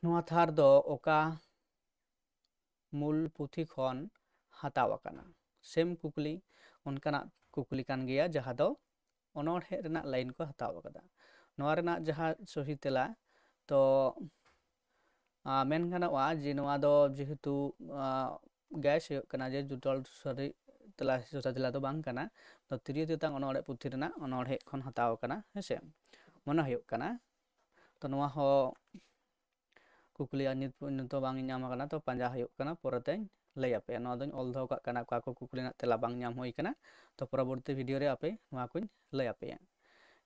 ᱱᱚᱣᱟ ᱛᱷᱟᱨ ᱫᱚ ᱚᱠᱟ ᱢᱩᱞ ᱯᱩᱛᱷᱤ ᱠᱷᱚᱱ ᱦᱟᱛᱟᱣ ᱟᱠᱟᱱᱟ? ᱥᱮᱢ ᱠᱩᱠᱞᱤ, ᱚᱱᱠᱟᱱᱟᱜ ᱠᱩᱠᱞᱤ ᱠᱟᱱ ᱜᱮᱭᱟ ᱡᱟᱦᱟᱸ ᱫᱚ ᱚᱱᱚᱬᱦᱮ ᱨᱮᱱᱟᱜ ᱞᱟᱭᱤᱱ ᱠᱚ ᱦᱟᱛᱟᱣ ᱟᱠᱟᱫᱟ। ᱱᱚᱣᱟ ᱨᱮᱱᱟᱜ ᱡᱟᱦᱟᱸ ᱥᱚᱦᱤ ᱛᱮᱞᱟ, ᱛᱚ ᱢᱮᱱ ᱜᱟᱱᱚᱜᱼᱟ ᱡᱮ ᱱᱚᱣᱟ ᱫᱚ ᱡᱮᱦᱮᱛᱩ ᱜᱮᱥ ᱦᱩᱭᱩᱜ ᱠᱟᱱᱟ ᱡᱮ ᱡᱚᱴᱚᱞ ᱥᱟᱹᱨᱤ ᱛᱮᱞᱟ ᱥᱮ ᱥᱚᱴᱷᱤᱠ ᱛᱮᱞᱟ ᱫᱚ ᱵᱟᱝ ᱠᱟᱱᱟ। ᱛᱚ ᱛᱤᱨᱭᱳ ᱛᱮᱛᱟᱝ ᱚᱱᱚᱬᱦᱮ ᱯᱩᱛᱷᱤ ᱨᱮᱱᱟᱜ ᱚᱱᱚᱬᱦᱮ ᱠᱷᱚᱱ ᱦᱟᱛᱟᱣ ᱟᱠᱟᱱᱟ, ᱦᱮᱸᱥᱮ, ᱢᱚᱱᱮ ᱦᱩᱭᱩᱜ ᱠᱟᱱᱟ। ᱛᱚ ᱱᱚᱣᱟ ᱦᱚᱸ ᱠᱩᱠᱞᱤ ᱱᱤᱛ ᱫᱚ ᱵᱟᱝ ᱧᱟᱢ ᱟᱠᱟᱱᱟ, ᱛᱚ ᱯᱟᱸᱡᱟ ᱦᱩᱭᱩᱜ ᱠᱟᱱᱟ, ᱯᱚᱨᱮᱛᱮᱧ ᱞᱟᱹᱭ ᱟᱯᱮᱭᱟ। ᱱᱚᱣᱟ ᱫᱚᱧ ᱚᱞ ᱫᱚᱦᱚ ᱠᱟᱜ ᱠᱟᱱᱟ ᱚᱠᱟ ᱠᱚ ᱠᱩᱠᱞᱤ ᱨᱮᱱᱟᱜ ᱛᱮᱞᱟ ᱵᱟᱝ ᱧᱟᱢ ᱦᱩᱭ ᱠᱟᱱᱟ, ᱛᱚ ᱯᱚᱨᱚᱵᱚᱨᱛᱤ ᱵᱷᱤᱰᱤᱭᱳ ᱨᱮ ᱟᱯᱮ ᱱᱚᱣᱟ ᱠᱚᱧ ᱞᱟᱹᱭ ᱟᱯᱮᱭᱟ।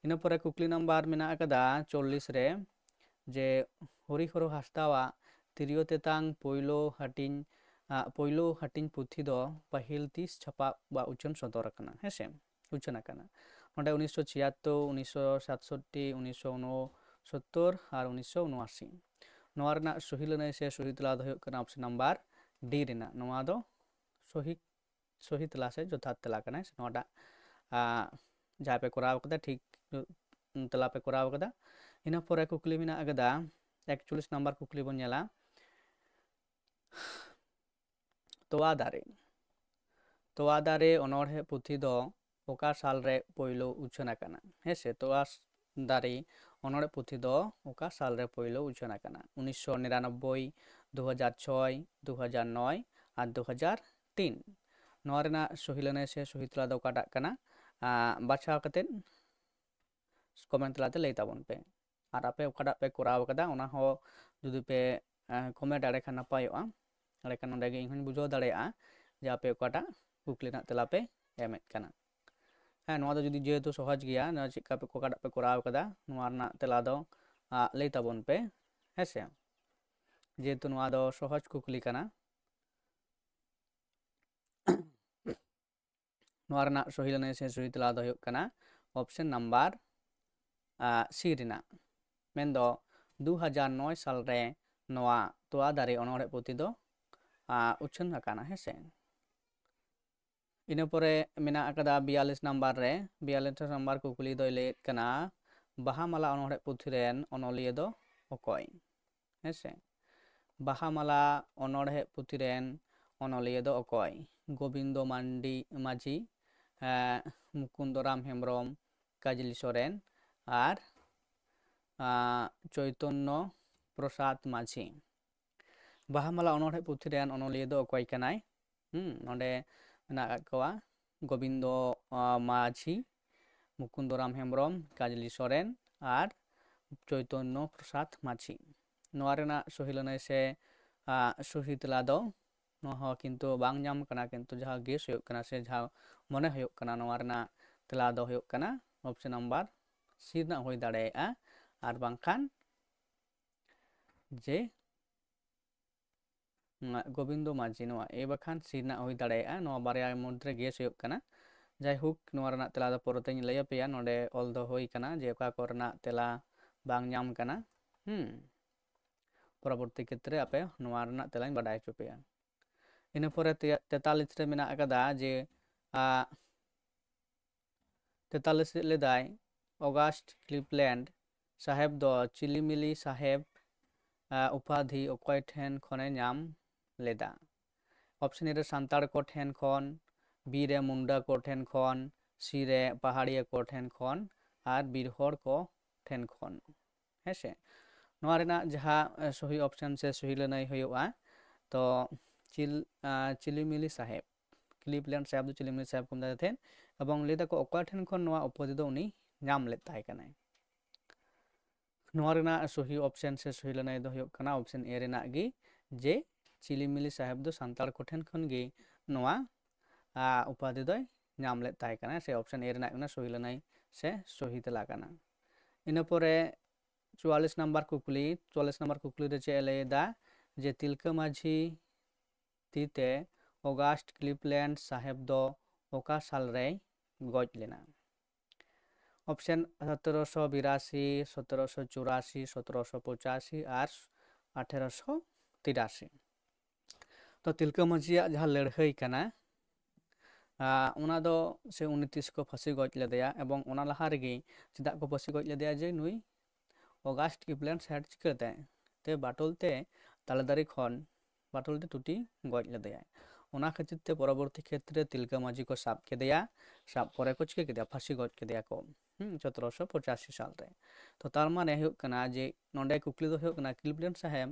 ᱤᱱᱟᱹ ᱯᱚᱨᱮ ᱠᱩᱠᱞᱤ ᱱᱟᱢᱵᱟᱨ ᱢᱮᱱᱟᱜ ᱟᱠᱟᱫᱟ 40 ᱨᱮ, ᱡᱮ ᱦᱚᱨᱤᱦᱚᱨ ᱦᱟᱸᱥᱫᱟᱣᱟᱜ ᱛᱤᱨᱭᱳ ᱛᱮᱛᱟᱝ ᱯᱳᱭᱞᱳ ᱦᱟᱹᱴᱤᱧ ᱯᱩᱛᱷᱤ ᱫᱚ ᱯᱟᱹᱦᱤᱞ ᱛᱤᱥ ᱪᱷᱟᱯᱟ ᱵᱟ ᱩᱪᱷᱟᱹᱱ ᱥᱚᱫᱚᱨ ᱟᱠᱟᱱᱟ, ᱦᱮᱸᱥᱮ, ᱩᱪᱷᱟᱹᱱ ᱟᱠᱟᱱᱟ। ᱱᱚᱰᱮ 1976, 1967, 1969 ᱟᱨ 1979। ᱱᱚᱣᱟ ᱨᱮᱱᱟᱜ ᱥᱚᱦᱤ ᱞᱟᱹᱱᱟᱹᱭ ᱥᱮ ᱥᱚᱦᱤ ᱛᱮᱞᱟ ᱫᱚ ᱦᱩᱭᱩᱜ ᱠᱟᱱᱟ ᱚᱯᱥᱮᱱ ᱱᱟᱢᱵᱟর ᱰᱤ ᱨᱮᱱᱟᱜ। ᱱᱚᱣᱟ ᱫᱚ ᱥᱚᱦᱤ ᱛᱮᱞᱟ ᱥᱮ ᱡᱚᱛᱷᱟᱛ ᱛᱮᱞᱟ ᱠᱟᱱᱟ। ᱱᱚᱣᱟᱴᱟᱜ ᱡᱟᱦᱟᱸᱭ ᱯᱮ ᱠᱚᱨᱟᱣ ᱠᱟᱫᱟ ᱴᱷᱤᱠ ᱛᱮᱞᱟ ᱯᱮ ᱠᱚᱨᱟᱣ ᱠᱟᱫᱟ। ᱤᱱᱟᱹ ᱯᱚᱨᱮ ᱠᱩᱠᱞᱤ ᱢᱮᱱᱟᱜ ᱟᱠᱟᱫᱟ 41 ᱱᱟᱢᱵᱟᱨ ᱠᱩᱠᱞᱤ ᱵᱚᱱ ᱧᱮᱞᱟ, ᱛᱚᱣᱟ ᱫᱟᱨᱮ ᱚᱱᱚᱬᱦᱮ ᱯᱩᱛᱷᱤ ᱫᱚ ᱚᱠᱟ ᱥᱟᱞᱨᱮ ᱯᱳᱭᱞᱳ ᱩᱪᱷᱟᱹᱱ ᱟᱠᱟᱱᱟ? ᱦᱮᱸᱥᱮ, ᱛᱚᱣᱟ ᱫᱟᱨᱮ ᱚᱱᱚᱬᱦᱮ ᱯᱩᱛᱷᱤ ᱫᱚ ᱚᱠᱟ ᱥᱟᱞᱨᱮ ᱯᱳᱭᱞᱳ ᱩᱪᱷᱟᱹᱱ ᱟᱠᱟᱱᱟ? 1999, 2006, 2009 ᱟᱨ 2003। ᱱᱚᱣᱟ ᱨᱮᱱᱟᱜ ᱥᱚᱦᱤ ᱞᱟᱹᱱᱟᱹᱭ ᱥᱮ ᱥᱚᱦᱤ ᱛᱮᱞᱟ ᱫᱚ ᱚᱠᱟᱴᱟᱜ ᱠᱟᱱᱟ? ᱵᱟᱪᱷᱟᱣ ᱠᱟᱛᱮᱫ ᱠᱚᱢᱮᱱᱴ ᱛᱟᱞᱟᱛᱮ ᱞᱟᱹᱭ ᱛᱟᱵᱚᱱ ᱯᱮ। ᱟᱨ ᱟᱯᱮ ᱚᱠᱟᱴᱟᱜ ᱯᱮ ᱠᱚᱨᱟᱣ ᱠᱟᱫᱟ ᱚᱱᱟ ᱦᱚᱸ ᱡᱩᱫᱤ ᱯᱮ ᱠᱚᱢᱮᱱᱴ ᱫᱟᱲᱮ ᱠᱷᱟᱱ ᱱᱟᱯᱟᱭᱚᱜᱼᱟ। ᱮᱸᱰᱮᱠᱷᱟᱱ ᱱᱚᱸᱰᱮ ᱜᱮ ᱤᱧ ᱦᱚᱧ ᱵᱩᱡᱷᱟᱹᱣ ᱫᱟᱲᱮᱭᱟᱜᱼᱟ ᱡᱮ ᱟᱯᱮ ᱚᱠᱟᱴᱟᱜ ᱠᱩᱠᱞᱤ ᱨᱮᱱᱟᱜ ᱛᱮᱞᱟ ᱯᱮ ᱮᱢᱮᱫ ᱠᱟᱱᱟ। ᱦᱮᱸ, ᱱᱚᱣᱟ ᱫᱚ ᱡᱩᱫᱤ ᱡᱮᱦᱮᱛᱩ ᱥᱚᱦᱚᱡ ᱜᱮᱭᱟ, ᱪᱮᱫᱠᱟ ᱯᱮ ᱚᱠᱟᱴᱟᱜ ᱯᱮ ᱠᱚᱨᱟᱣ ᱠᱟᱫᱟ ᱱᱚᱣᱟ ᱨᱮᱱᱟᱜ ᱛᱮᱞᱟ ᱫᱚ ᱞᱟᱹᱭ ᱛᱟᱵᱚᱱ ᱯᱮ, ᱦᱮᱸᱥᱮ, ᱡᱮᱦᱮᱛᱩ ᱱᱚᱣᱟ ᱫᱚ ᱥᱚᱦᱚᱡ ᱠᱩᱠᱞᱤ ᱠᱟᱱᱟ। ᱱᱚᱣᱟ ᱨᱮᱱᱟᱜ ᱥᱚᱦᱤ ᱞᱟᱹᱱᱟᱹᱭ ᱥᱮ ᱥᱚᱦᱤ ᱛᱮᱞᱟ ᱫᱚ ᱦᱩᱭᱩᱜ ᱠᱟᱱᱟ ᱚᱯᱥᱮᱱ ᱱᱟᱢᱵᱟᱨ ᱥᱤ ᱨᱮᱱᱟᱜ, ᱢᱮᱱᱫᱚ 2009 ᱥᱟᱞᱨᱮ ᱱᱚᱣᱟ ᱛᱚᱣᱟ ᱫᱟᱨᱮ ᱚᱱᱚᱬᱦᱮ ᱯᱩᱛᱷᱤ ᱫᱚ ᱩᱪᱷᱟᱹᱱ ᱟᱠᱟᱱᱟ, ᱦᱮᱸᱥᱮ। ᱤᱱᱟᱹ ᱯᱚᱨᱮ ᱢᱮᱱᱟᱜ ᱟᱠᱟᱫᱟ 42 ᱱᱟᱢᱵᱟᱨ ᱨᱮ 42 ᱱᱟᱢᱵᱟर ᱠᱩᱠᱞᱤ ᱫᱚᱭ ᱞᱟᱹᱭᱮᱫ ᱠᱟᱱᱟ ᱵᱟᱦᱟ ᱢᱟᱞᱟ ᱚᱱᱚᱬᱦᱮ ᱯᱩᱛᱷᱤ ᱨᱮᱱ ᱚᱱᱚᱞᱤᱭᱟᱹ ᱫᱚ ᱚᱠᱚᱭ? ᱦᱮᱸᱥᱮ ᱵᱟᱦᱟ ᱢᱟᱞᱟ ᱚᱱᱚᱬᱦᱮ ᱯᱩᱛᱷᱤ ᱨᱮᱱ ᱚᱱᱚᱞᱤᱭᱟᱹ ᱫᱚ ᱚᱠᱚᱭ? ᱜᱳᱵᱤᱱᱫᱚ ᱢᱟᱹᱡᱷᱤ, মুকুন্দরাম হেমব্রম, কাজলি সোরেন আর চৈতন্য প্রসাদ মাঝি। ᱵᱟᱦᱟ ᱢᱟᱞᱟ ᱚᱱᱚᱬᱦᱮ ᱯᱩᱛᱷᱤ ᱨᱮᱱ ᱚᱱᱚᱞᱤᱭᱟᱹ ᱫᱚ ᱚᱠᱚᱭ ᱠᱟᱱᱟᱭ? ᱱᱚᱰᱮ ᱢᱮᱱᱟᱜ ᱟᱠᱟᱫ ᱠᱚᱣᱟ ᱜᱳᱵᱤᱱᱫᱚ মাঝি, মুকুন্দরাম হেমব্রম, কাজলি সোরেন আর চৈতন্য প্রসাদ মাঝি। ᱱᱚᱣᱟ ᱨᱮᱱᱟᱜ ᱥᱚᱦᱤ ᱞᱟᱹᱱᱟᱹᱭ ᱥᱮ ᱥᱚᱦᱤ ᱛᱮᱞᱟ ᱫᱚ ᱱᱚᱣᱟ ᱦᱚᱸ ᱠᱤᱱᱛᱩ ᱵᱟᱝ ᱧᱟᱢ ᱠᱟᱱᱟ, ᱠᱤᱱᱛᱩ ᱡᱟᱦᱟᱸ ᱜᱮᱥ ᱦᱩᱭᱩᱜ ᱠᱟᱱᱟ ᱥᱮ ᱡᱟᱦᱟᱸ ᱢᱚᱱᱮ ᱦᱩᱭᱩᱜ ᱠᱟᱱᱟ ᱱᱚᱣᱟ ᱨᱮᱱᱟᱜ ᱛᱮᱞᱟ ᱫᱚ ᱦᱩᱭᱩᱜ ᱠᱟᱱᱟ ᱚᱯᱥᱮᱱ ᱱᱟᱢᱵᱟᱨ ᱥᱤ ᱨᱮᱱᱟᱜ ᱦᱩᱭ ᱫᱟᱲᱮᱭᱟᱜᱼᱟ ᱟᱨ ᱵᱟᱝᱠᱷᱟᱱ ᱡᱮ ᱜᱳᱵᱤᱱᱫᱚ ᱢᱟᱹᱡᱷᱤ, ᱱᱚᱣᱟ ᱮ ᱵᱟᱠᱷᱟᱱ ᱥᱤ ᱨᱮᱱᱟᱜ ᱦᱩᱭ ᱫᱟᱲᱮᱭᱟᱜᱼᱟ। ᱱᱚᱣᱟ ᱵᱟᱨᱭᱟ ᱢᱚᱫᱽᱫᱷᱮ ᱜᱮᱥ ᱦᱩᱭᱩᱜ ᱠᱟᱱᱟ। ᱡᱟᱭᱦᱳᱠ ᱱᱚᱣᱟ ᱨᱮᱱᱟᱜ ᱛᱮᱞᱟ ᱫᱚ ᱯᱚᱨᱮᱛᱮᱧ ᱞᱟᱹᱭ ᱟᱯᱮᱭᱟ। ᱱᱚᱰᱮ ᱚᱞ ᱫᱚ ᱦᱩᱭ ᱠᱟᱱᱟ ᱡᱮ ᱚᱠᱟ ᱠᱚᱨᱮᱱᱟᱜ ᱛᱮᱞᱟ ᱵᱟᱝ ᱧᱟᱢ ᱠᱟᱱᱟ। ᱯᱚᱨᱚᱵᱚᱨᱛᱤ ᱠᱷᱮᱛᱨᱮ ᱟᱯᱮ ᱱᱚᱣᱟ ᱨᱮᱱᱟᱜ ᱛᱮᱞᱟᱧ ᱵᱟᱰᱟᱭ ᱦᱚᱪᱚ ᱯᱮᱭᱟ। ᱤᱱᱟᱹ ᱯᱚᱨᱮ 43 ᱨᱮ ᱢᱮᱱᱟᱜ ᱟᱠᱟᱫᱟ ᱡᱮ 43 ᱞᱮᱫᱟᱭ অগাস্ট ক্লিভল্যান্ড সাহেব ᱫᱚ চিলিমিলি সাহেব উপাধি ᱚᱠᱚᱭ ᱴᱷᱮᱱ ᱠᱷᱚᱱᱮ ᱧᱟᱢ ᱞᱮᱫᱟ? ᱚᱯᱥᱮᱱ ᱮ ᱨᱮ ᱥᱟᱱᱛᱟᱲ ᱠᱚ ᱴᱷᱮᱱ ᱠᱷᱚᱱ, ᱵᱤ ᱨᱮ ᱢᱩᱱᱰᱟ ᱠᱚ ᱴᱷᱮᱱ ᱠᱷᱚᱱ, ᱥᱤ ᱨᱮ ᱯᱟᱦᱟᱲᱤᱭᱟᱹ ᱠᱚ ᱴᱷᱮᱱ ᱠᱷᱚᱱ ᱟᱨ ᱵᱤᱨ ᱦᱚᱲ ᱠᱚ ᱴᱷᱮᱱ ᱠᱷᱚᱱ। ᱦᱮᱸᱥᱮ ᱱᱚᱣᱟ ᱨᱮᱱᱟᱜ ᱡᱟᱦᱟᱸ ᱥᱚᱦᱤ ᱚᱯᱥᱮᱱ ᱥᱮ ᱥᱚᱦᱤ ᱞᱟᱹᱱᱟᱹᱭ ᱦᱩᱭᱩᱜᱼᱟ ᱛᱚ চিলিমিলি সাহেব, ক্লিভল্যান্ড সাহেব ᱫᱚ চিলিমিলি সাহেব ᱠᱚ ᱢᱮᱛᱟᱭ ᱛᱟᱦᱮᱸᱫ এবং ᱞᱟᱹᱭ ᱫᱟᱠᱚ ᱚᱠᱟ ᱴᱷᱮᱱ ᱠᱷᱚᱱ ᱱᱚᱣᱟ ᱩᱯᱟধᱤ ᱫᱚ ᱩᱱᱤ ᱧᱟᱢ ᱞᱮᱫ ᱛᱟᱦᱮᱸ ᱠᱟᱱᱟᱭ। ᱱᱚᱣᱟ ᱨᱮᱱᱟᱜ ᱥᱚᱦᱤ ᱚᱯᱥᱮᱱ ᱥᱮ ᱥᱚᱦᱤ ᱞᱟᱹᱱᱟᱹᱭ ᱫᱚ ᱦᱩᱭᱩᱜ ᱠᱟᱱᱟ ᱚᱯᱥᱮᱱ ᱮ ᱨᱮᱱᱟᱜ ᱜᱮ ᱡᱮ চিলিমিলি সাহেব ᱫᱚ ᱥᱟᱱᱛᱟᱲ ᱠᱚᱴᱷᱮᱱ ᱠᱷᱚᱱ ᱜᱮ ᱱᱚᱣᱟ ᱩᱯᱟধᱤ ᱫᱚᱭ ᱧᱟᱢ ᱞᱮᱫ ᱛᱟᱦᱮᱸ ᱠᱟᱱᱟ ᱥᱮ ᱚᱯᱥᱮᱱ ᱮ ᱨᱮᱱᱟᱜ ᱠᱟᱱᱟ ᱥᱚᱦᱤ ᱞᱟᱹᱱᱟᱹᱭ ᱥᱮ ᱥᱚᱦᱤ ᱛᱮᱞᱟ ᱠᱟᱱᱟ। ᱤᱱᱟᱹ ᱯᱚᱨᱮ 44 ᱱᱟᱢᱵᱟᱨ ᱠᱩᱠᱞᱤ, 44 ᱱᱟᱢᱵᱟর ᱠᱩᱠᱞᱤ ᱨᱮ ᱪᱮᱫ ᱮ ᱞᱟᱹᱭᱫᱟ ᱡᱮ ᱛᱤᱞᱠᱟᱹ ᱢᱟᱹᱡᱷᱤ ᱛᱤᱛᱮ অগাস্ট ক্লিভল্যান্ড সাহেব ᱫᱚ ᱚᱠᱟ ᱥᱟᱞ ᱨᱮᱭ ᱜᱚᱡ ᱞᱮᱱᱟ? অপশন 1782, 1784, 1785 আর 1883। তো তিলকা মাঝিয়াᱜ ᱡᱟᱦᱟᱸ ᱞᱟᱹᱲᱦᱟᱹᱭ ᱠᱟᱱᱟ ᱚᱱᱟ ᱫᱚ ᱥᱮ ᱩᱱᱤ ᱛᱤᱥ ᱠᱚ ᱯᱷᱟᱹᱥᱤ ᱜᱚᱡ ᱞᱮᱫᱮᱭᱟ ᱮᱵᱚᱝ ᱚᱱᱟ ᱞᱟᱦᱟ ᱨᱮᱜᱮ ᱪᱮᱫᱟᱜ ᱠᱚ ᱯᱷᱟᱹᱥᱤ ᱜᱚᱡ ᱞᱮᱫᱮᱭᱟ ᱡᱮ ᱱᱩᱭ অগাস্ট ক্লিভল্যান্ড সাহেব চিকাতে তে বাটুল তে তালেদারি খন বাটুল তে টুটি গজ লেদেয়া। ᱚᱱᱟ ᱠᱷᱟᱹᱛᱤᱨ ᱛᱮ ᱯᱚᱨᱚᱵᱚᱨᱛᱤ ᱠᱷᱮᱛᱨᱮ ᱛᱤᱞᱠᱟᱹ ᱢᱟᱹᱡᱷᱤ ᱠᱚ ᱥᱟᱵ ᱠᱮᱫᱮᱭᱟ, ᱥᱟᱵ ᱯᱚᱨᱮ ᱠᱚ ᱪᱤᱠᱟᱹ ᱠᱮᱫᱮᱭᱟ ᱯᱷᱟᱹᱥᱤ ᱜᱚᱡ ᱠᱮᱫᱮᱭᱟ ᱠᱚ 1785 ᱥᱟᱞ ᱨᱮ। ᱛᱚ ᱛᱟᱨ ᱢᱟᱱᱮ ᱦᱩᱭᱩᱜ ᱠᱟᱱᱟ ᱡᱮ ᱱᱚᱰᱮ ᱠᱩᱠᱞᱤ ᱫᱚ ᱦᱩᱭᱩᱜ ᱠᱟᱱᱟ ক্লিভল্যান্ড সাহেব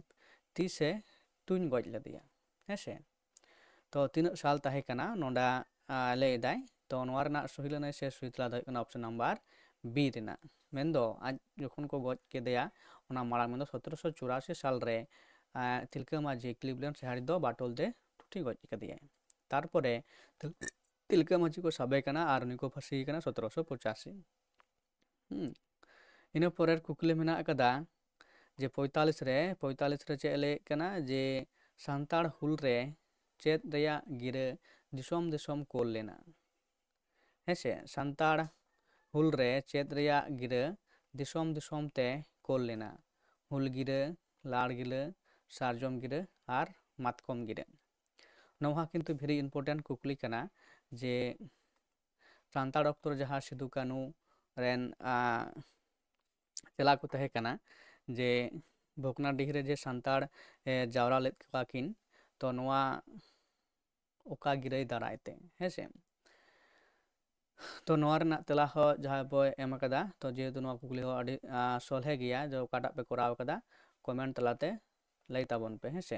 ᱛᱤᱥᱮ ᱛᱩᱧ ᱜᱚᱡ ᱞᱮᱫᱮᱭᱟ? ᱦᱮᱸᱥᱮ ᱛᱚ ᱛᱤᱱᱟᱹᱜ ᱥᱟᱞ ᱛᱟᱦᱮᱸ ᱠᱟᱱᱟ ᱱᱚᱰᱮ ᱞᱟᱹᱭᱫᱟᱭ। ᱛᱚ ᱱᱚᱣᱟ ᱨᱮᱱᱟᱜ ᱥᱚᱦᱤ ᱞᱟᱹᱱᱟᱹᱭ ᱥᱮ ᱥᱚᱦᱤ ᱛᱮᱞᱟ ᱫᱚ ᱦᱩᱭᱩᱜ ᱠᱟᱱᱟ ᱚᱯᱥᱮᱱ ᱱᱟᱢᱵᱟᱨ ᱵি ᱨᱮᱱᱟᱜ। ᱢᱮᱱᱫᱚ ᱟᱡ ᱡᱚᱠᱷᱚᱱ ᱠᱚ ᱜᱚᱡ ᱠᱮᱫᱮᱭᱟ ᱚᱱᱟ ᱢᱟᱲᱟᱝ ᱢᱮᱱᱫᱚ 1784 ᱥᱟᱞ ᱨᱮ ᱛᱤᱞᱠᱟᱹ ᱢᱟᱹᱡᱷᱤ ক্লিভল্যান্ড সাহেব ᱫᱚ ᱵᱟᱴᱳᱞ ᱛᱮ ᱴᱩᱴᱤ ᱜᱚᱡ ᱠᱮᱫᱮᱭᱟᱭ। ᱛᱟᱨᱯᱚᱨᱮ ᱛᱤᱞᱠᱟᱹ ᱢᱟᱹᱡᱷᱤ ᱠᱚ ᱥᱟᱵᱮ ᱠᱟᱱᱟ ᱟᱨ ᱩᱱᱤ ᱠᱚ ᱯᱷᱟᱹᱥᱤ ᱠᱟᱱᱟ 1785। ᱤᱱᱟᱹ ᱯᱚᱨᱮᱨ ᱠᱩᱠᱞᱤ ᱢᱮᱱᱟᱜ ᱟᱠᱟᱫᱟ ᱡᱮ 45 ᱨᱮ ᱪᱮᱫ ᱮ ᱞᱟᱹᱭᱮᱫ ᱠᱟᱱᱟ ᱡᱮ ᱥᱟᱱᱛᱟᱲ ᱦᱩᱞ ᱨᱮ ᱪᱮᱫ ᱨᱮᱭᱟᱜ ᱜᱤᱨᱟᱹ ᱫᱤᱥᱚᱢ ᱫᱤᱥᱚᱢ ᱠᱳᱞ ᱞᱮᱱᱟ? ᱦᱮᱸᱥᱮ ᱥᱟᱱᱛᱟᱲ ᱦᱩᱞ ᱨᱮ ᱪᱮᱫ ᱨᱮᱭᱟᱜ ᱜᱤᱨᱟᱹ ᱫᱤᱥᱚᱢ ᱫᱤᱥᱚᱢ ᱛᱮ ᱠᱳᱞ ᱞᱮᱱᱟ? ᱦᱩᱞ ᱜᱤᱨᱟᱹ, ᱞᱟᱲ ᱜᱤᱨᱟᱹ, ᱥᱟᱨᱡᱚᱢ ᱜᱤᱨᱟᱹ ᱟᱨ ᱢᱟᱛᱠᱚᱢ ᱜᱤᱨᱟᱹ। ᱱᱚᱣᱟ ᱠᱤᱱᱛᱩ ᱵᱷᱮᱨᱤ ᱤম্ᱯᱚর্ᱴᱮন্ট ᱠᱩᱠᱞᱤ ᱠᱟᱱᱟ ᱡᱮ ᱥᱟᱱᱛᱟᱲ ᱚᱠᱛᱚ ᱨᱮ ᱡᱟᱦᱟᱸ ᱥᱤᱫᱩ ᱠᱟᱹᱱᱩ ᱨᱮᱱ ᱪᱮᱞᱟ ᱠᱚ ᱛᱟᱦᱮᱸ ᱠᱟᱱᱟ ᱡᱮ ᱵᱷᱚᱜᱽᱱᱟᱰᱤᱦᱤ ᱨᱮ ᱡᱮ ᱥᱟᱱᱛᱟᱲ ᱡᱟᱣᱨᱟ ᱞᱮᱫ ᱠᱚᱣᱟ ᱠᱤᱱ ᱛᱚ ᱱᱚᱣᱟ ᱚᱠᱟ ᱜᱤᱨᱟᱹᱭ ᱫᱟᱨᱟᱭ ᱛᱮ? ᱦᱮᱸᱥᱮ ᱛᱚ ᱱᱚᱣᱟ ᱨᱮᱱᱟᱜ ᱛᱮᱞᱟ ᱦᱚᱸ ᱡᱟᱦᱟᱸᱭ ᱵᱚᱭ ᱮᱢ ᱟᱠᱟᱫᱟ ᱛᱚ ᱡᱮᱦᱮᱛᱩ ᱱᱚᱣᱟ ᱠᱩᱠᱞᱤ ᱦᱚᱸ ᱟᱹᱰᱤ ᱥᱚᱞᱦᱮ ᱜᱮᱭᱟ ᱡᱮ ᱚᱠᱟᱴᱟᱜ ᱯᱮ ᱠᱚᱨᱟᱣ ᱟᱠᱟᱫᱟ ᱠᱚᱢᱮᱱᱴ ᱛᱟᱞᱟᱛᱮ ᱞᱟᱹᱭ ᱛᱟᱵᱚᱱ ᱯᱮ ᱦᱮᱸᱥᱮ।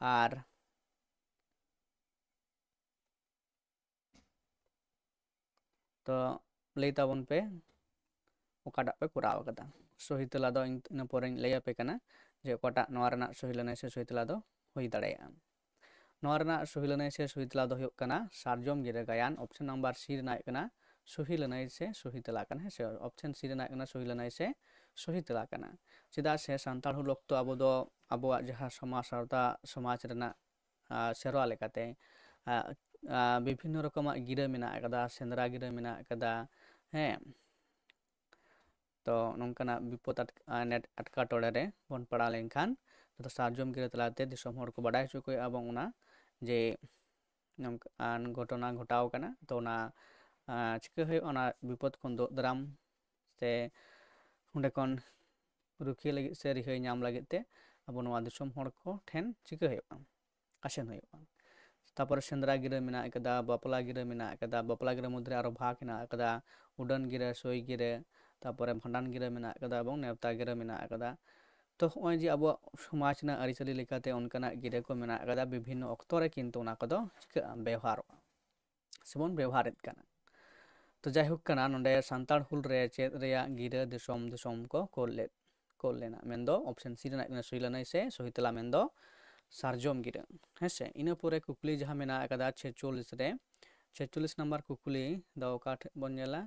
ᱟᱨ ᱛᱚ ᱞᱟᱹᱭ ᱛᱟᱵᱚᱱ ᱯᱮ ᱚᱠᱟᱴᱟᱜ ᱯᱮ ᱠᱚᱨᱟᱣ ᱟᱠᱟᱫᱟ। ᱥᱚᱦᱤ ᱛᱮᱞᱟ ᱫᱚ ᱤᱱᱟᱹ ᱯᱚᱨᱮᱧ ᱞᱟᱹᱭ ᱟᱯᱮ ᱠᱟᱱᱟ ᱡᱮ ᱚᱠᱟᱴᱟᱜ ᱱᱚᱣᱟ ᱨᱮᱱᱟᱜ ᱥᱚᱦᱤ ᱞᱟᱹᱱᱟᱹᱭ ᱥᱮ ᱥᱚᱦᱤ ᱛᱮᱞᱟ ᱫᱚ ᱦᱩᱭ ᱫᱟᱲᱮᱭᱟᱜᱼᱟ। ᱱᱚᱣᱟ ᱨᱮᱱᱟᱜ ᱥᱚᱦᱤ ᱞᱟᱹᱱᱟᱹᱭ ᱥᱮ ᱥᱚᱦᱤ ᱛᱮᱞᱟ ᱫᱚ ᱦᱩᱭᱩᱜ ᱠᱟᱱᱟ ᱥᱟᱨᱡᱚᱢ ᱜᱤᱨᱟᱹ ᱜᱟᱭᱟᱱ। ᱚᱯᱥᱮᱱ ᱱᱟᱢᱵᱟᱨ ᱥᱤ ᱨᱮᱱᱟᱜ ᱦᱩᱭᱩᱜ ᱠᱟᱱᱟ ᱥᱚᱦᱤ ᱞᱟᱹᱱᱟᱹᱭ ᱥᱮ ᱥᱚᱦᱤ ᱛᱮᱞᱟ ᱠᱟᱱᱟ ᱦᱮᱸᱥᱮ। ᱚᱯᱥᱮᱱ ᱥᱤ ᱨᱮᱱᱟᱜ ᱠᱟᱱᱟ ᱥᱚᱦᱤ ᱞᱟᱹᱱᱟᱹᱭ ᱥᱮ ᱥᱚᱦᱤ ᱛᱮᱞᱟ ᱠᱟᱱᱟ। ᱪᱮᱫᱟᱜ ᱥᱮ ᱥᱟᱱᱛᱟᱲ ᱦᱩᱞ ᱚᱠᱛᱚ ᱟᱵᱚ ᱫᱚ ᱟᱵᱚᱣᱟᱜ ᱡᱟᱦᱟᱸ ᱥᱚᱢᱟᱡᱽ ᱥᱟᱶᱛᱟ ᱥᱚᱢᱟᱡᱽ ᱨᱮᱱᱟᱜ ᱥᱮᱨᱣᱟ ᱞᱮᱠᱟᱛᱮ ᱵᱤᱵᱷᱤᱱᱱᱚ ᱨᱚᱠᱚᱢᱟᱜ ᱜᱤᱨᱟᱹ ᱢᱮᱱᱟᱜ ᱟᱠᱟᱫᱟ, ᱥᱮᱸᱫᱽᱨᱟ ᱜᱤᱨᱟᱹ ᱢᱮᱱᱟᱜ ᱟᱠᱟᱫᱟ ᱦᱮᱸ। ᱛᱚ ᱱᱚᱝᱠᱟᱱᱟᱜ ᱵᱤᱯᱚᱫ ᱮᱴᱠᱮᱴᱚᱬᱮ ᱨᱮ ᱵᱚᱱ ᱯᱟᱲᱟᱣ ᱞᱮᱱᱠᱷᱟᱱ ᱥᱟᱨᱡᱚᱢ ᱜᱤᱨᱟᱹ ᱛᱟᱞᱟᱛᱮ ᱫᱤᱥᱚᱢ ᱦᱚᱲ ᱠᱚ ᱵᱟᱰᱟᱭ ᱦᱚᱪᱚ ᱠᱚ ᱦᱩᱭᱩᱜᱼᱟ ᱮᱵᱚᱝ ᱚᱱᱟ ᱡᱮ घटना घटाव कना तो ना चिका हुयुगआ ओना विपद खन दो दाराम से उंडे खन रुखिया लगित से रिहाई नाम लगित ते अब नवा दिसोम हर को ठेन चिका हुयुगआ आसेन हुयुगआ तापर सेंद्रा गिरा मेना कदा बापला गिरा मेना कदा बापला गिरा मुद्रे आरो भाग हेना कदा उडान गिरा सोई गिरा तापर भांडान गिरा मेना कदा बं नेवता गिरा मेना कदा तो हय जे अब समाज ना आरिचाली लेकाते उनकाना गिरा को मेना कदा विभिन्न अक्तो रे किन्तु ओना कदो चिका व्यवहार सेबन व्यवहारेद कना तो जायहोक कना नोंडे सान्ताड़ हुल रे चेद रेया गिरा दिसोम दिसोम को कोल लेना मेनदो ऑप्शन सी रेना कना सही लानाय से सही तेला मेनदो सारजोम गिरा हेसे इना पोरे कुकली जहां मेना कदा 46 रे 46 नंबर कुकली दो काठ बन नेला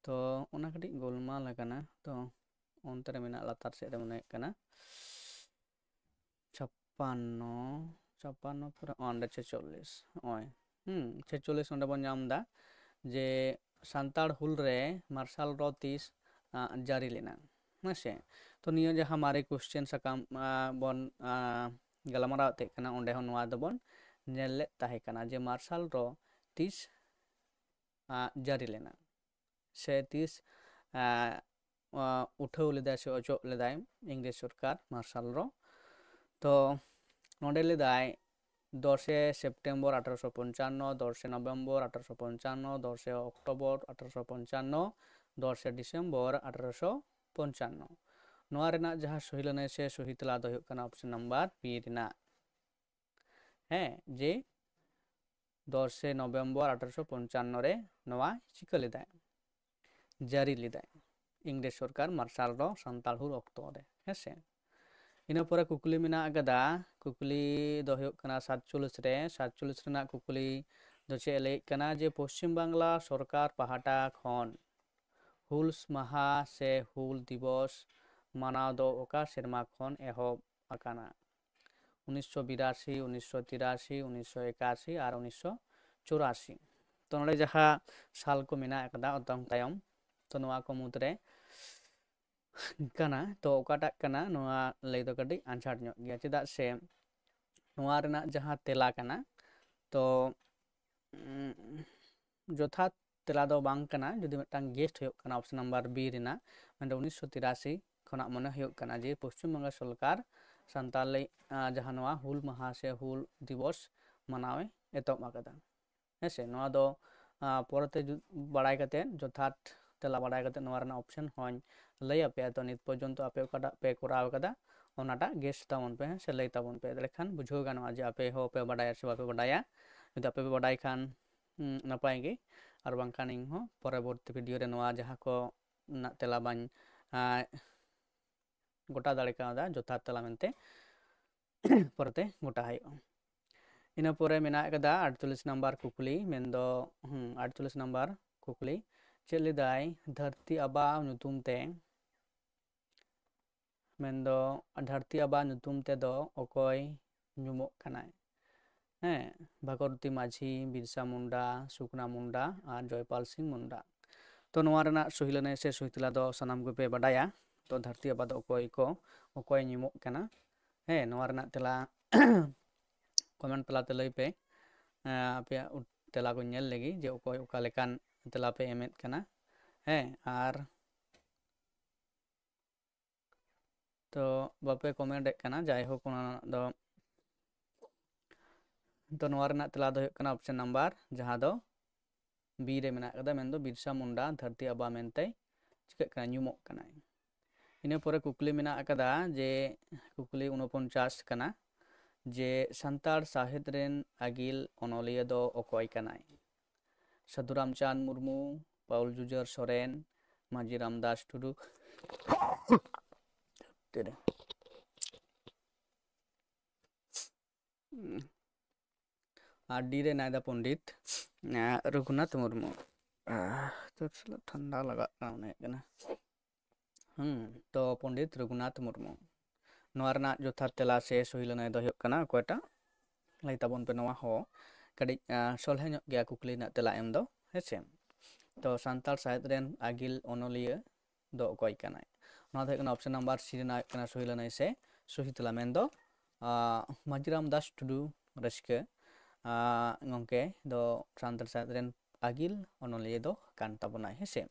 तो ओना कटी गोलमाल कना तो onte re mena latar sed re mone kana 56 pura onde 46 oy 46 onde bon nyam da je santar hul re marshal rotis jari lena hese to niya jaha mare question sakam bon galamara te kana onde hon noa dobon nyelle tahe kana je marshal ro tis jari lena se tis उठाव लेदा से अचो लेदाय English सरकार martial रो तो नोडे लेदाय 10 September 1855 10 नवेम्बर 1855 10 October 1855 10 December 1855 नोआ रेना जहां सही लाने से सही तला दो हुयुग कना ऑप्शन नंबर बी रेना है जे 10 नवेम्बर 1855 रे नोआ चिका लेदाय जारी लेदाय इंग्लिश सरकार मार्शल रो सान्ताड़ हुल अक्तो रे हेसे इना परे कुकली मेना कदा कुकली दो हुयुग कना 47 रे 47 रेना कुकली दो चे ले कना जे पश्चिम बांग्ला सरकार पहाटा खन हुल्स माहा से हुल दिवस मानाव दो ओका सेरमा खन एहब आकाना 1982 1983 1981 और 1984 तो नोडे जहा साल को मेना कदा अतंग तायम तो नोआ को मुद्रे कना तो ओकाटा कना नोआ लay दो कटी आंसर ᱧᱚᱜ गया चेदा से नोआ रेना जहां तेला कना तो जोथात तेला दो बांग कना जदि मिदटांग गेस्ट हुयुग कना ऑप्शन नंबर बी रेना मेंदो 1983 खना मने हुयुग कना जे पश्चिम बंगाल सरकार सान्ताली जहां नोआ हुल माहा से हुल दिवस मनावे एतोब आकदा हेसे नोआ दो परते बाड़ाय कते जोथात तेला बाड़ाय कते नोआ रेना ऑप्शन होय लय पे तो नित पर्यंत आपे ओकाटा पे कराव कदा ओनाटा गेस्ट ताबन पे से लय ताबन पे लेखान बुझो गानोआ जे आपे हो पे बाड़ाय से बापे बाड़ाया जदि आपे पे बाड़ाय खान नपाय गे और बांखान इन हो परवर्ती वीडियो रे नोआ जहां को ना तेला बाñ गोटा दाड़े कादा जोथात तेला मेनते परते गोटा हायो इना परे मेना कदा 48 नंबर कुकली मेनदो 48 नंबर कुकली चेलिदाय धरती आबा नुतुम ते मेनदो धरती आबा नुतुम ते दो ओकोय ᱧᱩᱢᱚᱜ ᱠᱟᱱᱟᱭ भगवती माझी बिरसा मुंडा सुकना मुंडा और जयपाल सिंह मुंडा तो नोआ रेना सही लाने से सही तेला दो सनाम को पे बाडाया तो धरती आबा दो ओकोय ᱧᱩᱢᱚᱜ ᱠᱟᱱᱟ नोआ रेना तेला कमेंट तला ते लय पे आपे तेला को नेल लेगी जे ओकोय ओका लेकान तेला पे एमेत कना और तो बापे कमेंट कना जाय हो कोना दो तो नोआ रेना तेला दो कना ऑप्शन नंबर जहां दो बी रे मेना कदा मेन दो बिरसा मुंडा धरती आबा मेनते चिका कना ᱧᱩᱢᱚᱜ कना इने परे कुकली मेना कदा जे कुकली 49 कना जे सान्ताड़ साहित्य रेन आगिल अनलिया दो ओकोय कनाय साधु रामचांद मुर्मू पाउल जुजर सोरेन माझी रामदास टुडू डी रे नायदा पंडित रघुनाथ मुर्मू तो ठंडा लगा तो पंडित रघुनाथ मुर्मू नोआ रेना जोथात तेला से सही लानाय दो हुयुग कना कोयटा लay ताबन पे नोआ हो कड़ी सलहे ᱧᱚᱜ गया कुकली ना तेला एम दो हेसे तो सान्ताड़ साहित्य रेन आगिल अनलिया दो ओकोय कनाय नोआ दो कना ऑप्शन नंबर सी रेना कना सही लानाय से सही तेला मेन दो माझी Ramdas Tudu रस्के ngongke do santal saat ren agil onoliye do kan tabonai hese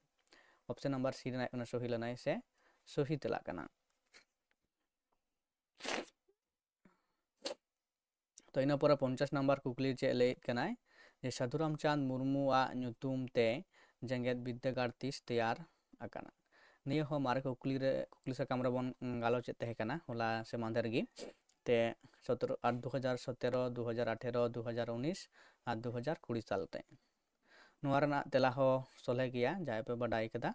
option number C rena kana sohi lanai se sohi tela kana तो इन पर 50 नंबर कुकली चे लैद कनाय जे साधुराम चांद मुर्मू आ nyutum te जेंगेत बिद्दागार तीस तैयार आकाना नियो हो मारे कुकली साकाम रे बन गालोच तहे काना होला से मांधर गी ते 2017 2018 2019 और 2020 साल ते नोआ रना तेला हो सोले गया जाय पे बडाई कदा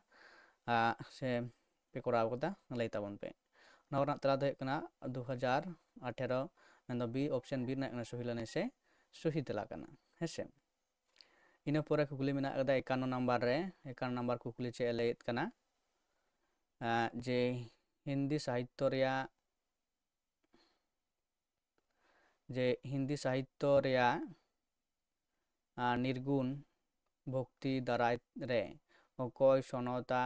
से पे कोराव कदा लई ताबन पे नोआ रना तेला दो कना 2018 मेंदो बी ऑप्शन बी ना कना सही लने से सही तेला कना हेसे इन पोरे कुकली मेना कदा 51 नंबर रे 51 नंबर कुकली चे लैद कना जे हिंदी साहित्य रेया निर्गुण भक्ति दाराय रे अकय सनता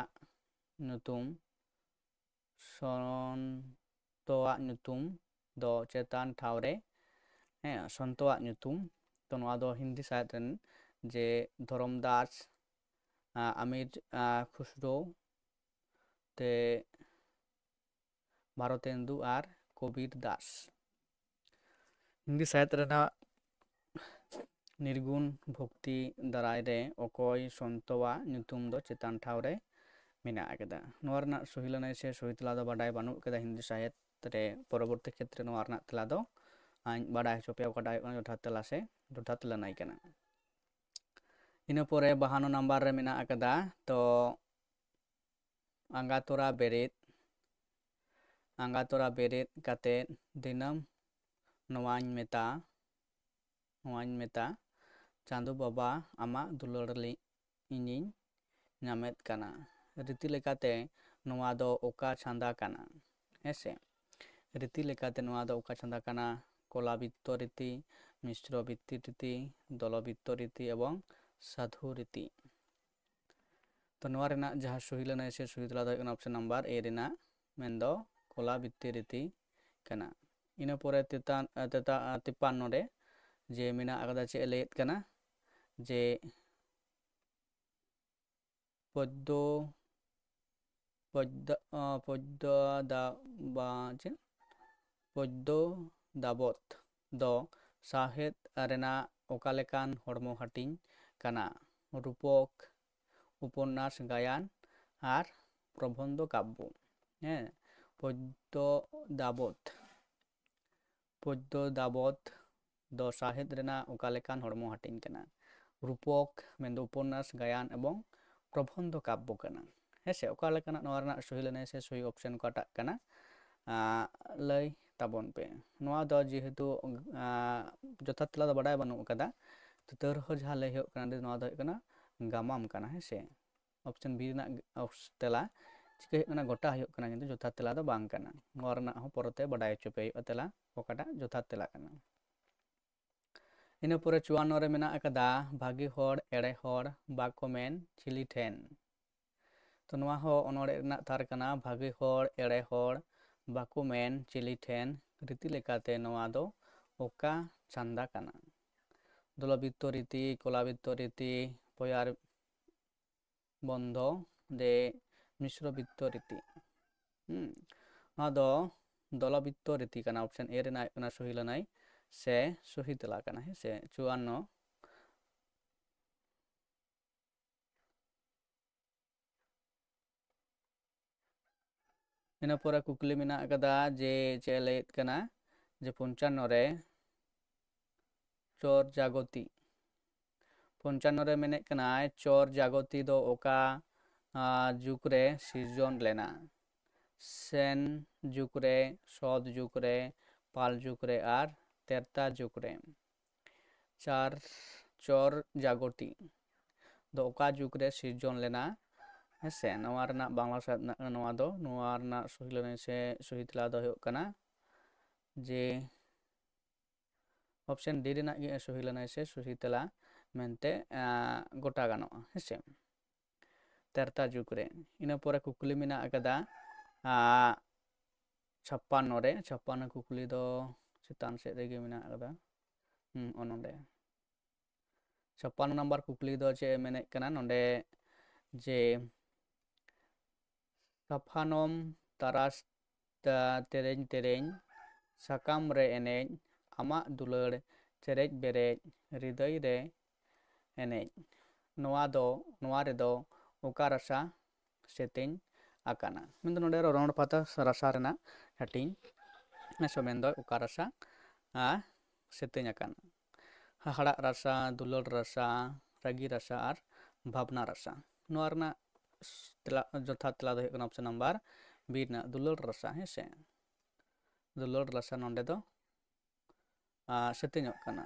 nyutum sontoa nyutum do चेतान ठावरे संतोa nyutum तो नोआ दो हिंदी साहित्य रन जे धरमदास अमीर खुसरो ते भारतेंदु आर कबीर दास हिंदी साहित्य रना निर्गुण भक्ति दाराय रे अकय संतोa nyutum दो चेतान ठावरे मेना आकेदा नोआ रना सही लनाय से सही तला दो बाडाय बानु केदा हिंदी साहित्य रे परवर्ती क्षेत्र नोआ रना तला दो आइन बाडाय चोपे ओकाडाय जोथा तला से जोथा तला नाय कना इन पोरे 52 नंबर रे मेना आकेदा तो आंगातोरा बेरेद काते दिनम नोआñ मेता चांदो बाबा आमा दुलड़ली इनिñ नामेद काना रीति लेकाते नोआ दो ओका छांदा काना हेसे रीति लेकाते नोआ दो ओका छांदा काना कलावित्त रीति मिश्रवित्त रीति दलवित्त रीति एवं साधु रीति तो नोआ रेना जहां सही लनाय से सही तला दो ऑप्शन नंबर ए रेना मेंदो कलावित्त रीति काना इन पोरे 53 रे जे मेना आगदा चे लैद काना जे पद्दो दाबत दो साहेद रेना ओकालेकान हड़मो हाटिंग काना रूपक उपन्यास गायन और प्रबंध काव्य पद्दो दाबत दो साहेद रेना ओकालेकान हड़मो हाटिंग काना रूपक मेंदो उपन्यास गायन एवं प्रबंध काव्य काना हेसे ओकालेकाना नोआ रना सही लनाय से सही ऑप्शन काटा काना लय ताबन पे नोआ दो जेहेतु जथात तला दो बाडाय बानु कदा तो तरह जहां लय हो काना नोआ दो काना गामाम काना हेसे ऑप्शन बी ना तेला चिके काना गोटा हो काना किंतु जथात तेला दो बांग काना नोआ रना हो परते बाडाय चोपे तेला ओकाटा जथात तेला काना इन पोरे 54 रे मेना कदा भागी होड़ एड़े होड़ बाको मेन चिली ठेन तो नोआ हो अनोड़े रना थार काना भागी होड़ एड़े होड़ बाको मेन चिली ठेन रीति लेकाते नोआ दो ओका छांदा काना दलवित्त रीति कलावित्त रीति पयार बंधो दे मिश्रवित्त रीति नोआ दो दलवित्त रीति काना ऑप्शन ए रेना काना सही लनाय से सही तला काना है से 54 इन पोरे कुकली मेना कदा जे चे लैद काना जे 55 रे चोर जागती 55 रे मेने काना चोर जागती दो ओका जुग रे सिरजन लेना सेन जुग रे सौद जुग रे पाल जुग रे आर तेरता जुग रे चार चोर जागती दो ओका जुग रे सिरजन लेना हेसे नोआ रना बांग्ला साहित्य नोआ दो नोआ रना सही लनाय से सही तला दो हो काना जे ऑप्शन डी रेना गे सही लनाय से सही तला मेनते गोटा गानो हेसे तेरता जुग रे इन पोरे कुकली मेना कदा 56 रे 56 कुकली दो चितान से रेगे मेना कदा ओनोंडे 56 नंबर कुकली दो चे मेने कना नोंडे जे साफानम तारास तेरेñ तेरेñ साकाम रे एनेज आमाग दुलार चेरेज बेरेज हृदय रे एनेज नोवा रेदो ओका रसा सेतेñ आकाना मेंदो नोंडे रौंड पाता रसा रेना हटिंग नेसो मेंदो ओका रसा सेतेñ आकाना हाहाड़ा रसा दुलार रसा रागी रसा और भावना रसा नोवा रेना जथा तेला दो हुयुग कना ऑप्शन नंबर बी रेना दुलार रसा हेसे दुलार रसा नोंडे दो सेतेñok kana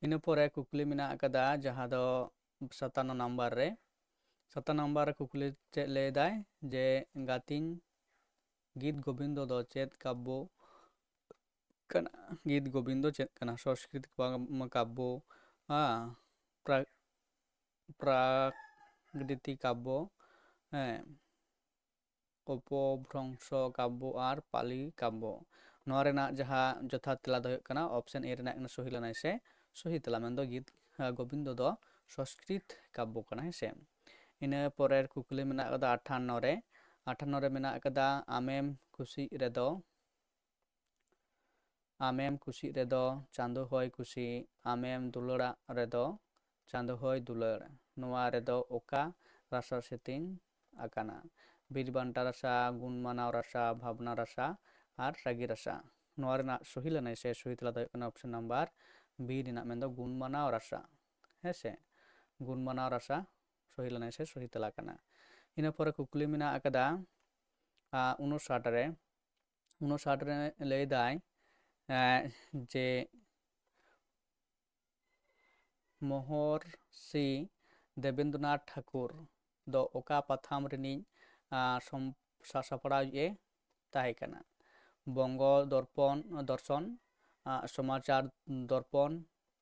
ᱤᱱᱟᱹ ᱯᱚᱨᱮ ᱠᱩᱠᱞᱤ ᱢᱮᱱᱟᱜ ᱟᱠᱟᱫᱟ ᱡᱟᱦᱟᱸ ᱫᱚ 57 ᱱᱟᱢᱵᱟᱨ ᱨᱮ 57 ᱱᱟᱢᱵᱟᱨ ᱨᱮ ᱠᱩᱠᱞᱤ ᱪᱮᱫ ᱞᱟᱹᱭᱫᱟᱭ ᱡᱮ ᱜᱟᱛᱤᱧ गीत गोविंदो दो चेत काव्यो कना गीत गोविंदो चेत कना संस्कृत काव्यो प्राकृतिक काव्यो अपभ्रंश काव्यो और पाली काव्यो नोवा रेना जहाँ जथा तेला दो हुयुग कना ऑप्शन ए रेना सही लानाय से सही तेला मेंदो गीत गोविंदो दो संस्कृत काव्यो कना हेसे इना परेर कुकली मेना कदा 58 रे मेना कदा आमेम कुसी रेदो चांदो होय कुसी आमेम दुलारा रेदो चांदो होय दुलार नोवा रेदो ओका रसा सेतेñ आकाना बीरबांटा रसा गुणमानाव रसा भावना रसा और रागी रसा नोवा रेना सही लानाय से सही तेला दो हुयुग कना ऑप्शन नंबर बी रेना मेंदो गुणमानाव रसा हेसे गुणमानाव रसा सही लानाय से सही तेला कना ᱤᱱᱟᱹ ᱯᱚᱨᱮ ᱠᱩᱠᱞᱤ ᱢᱮᱱᱟᱜ ᱟᱠᱟᱫᱟ 59 ᱨᱮ ᱞᱟᱹᱭᱫᱟᱭ ᱡᱮ महर्षि देवेंद्रनाथ ठाकुर दो ओका पाथाम रिनिज सासापड़ाए ताहेकना बंगो दर्शन समाचार दर्पण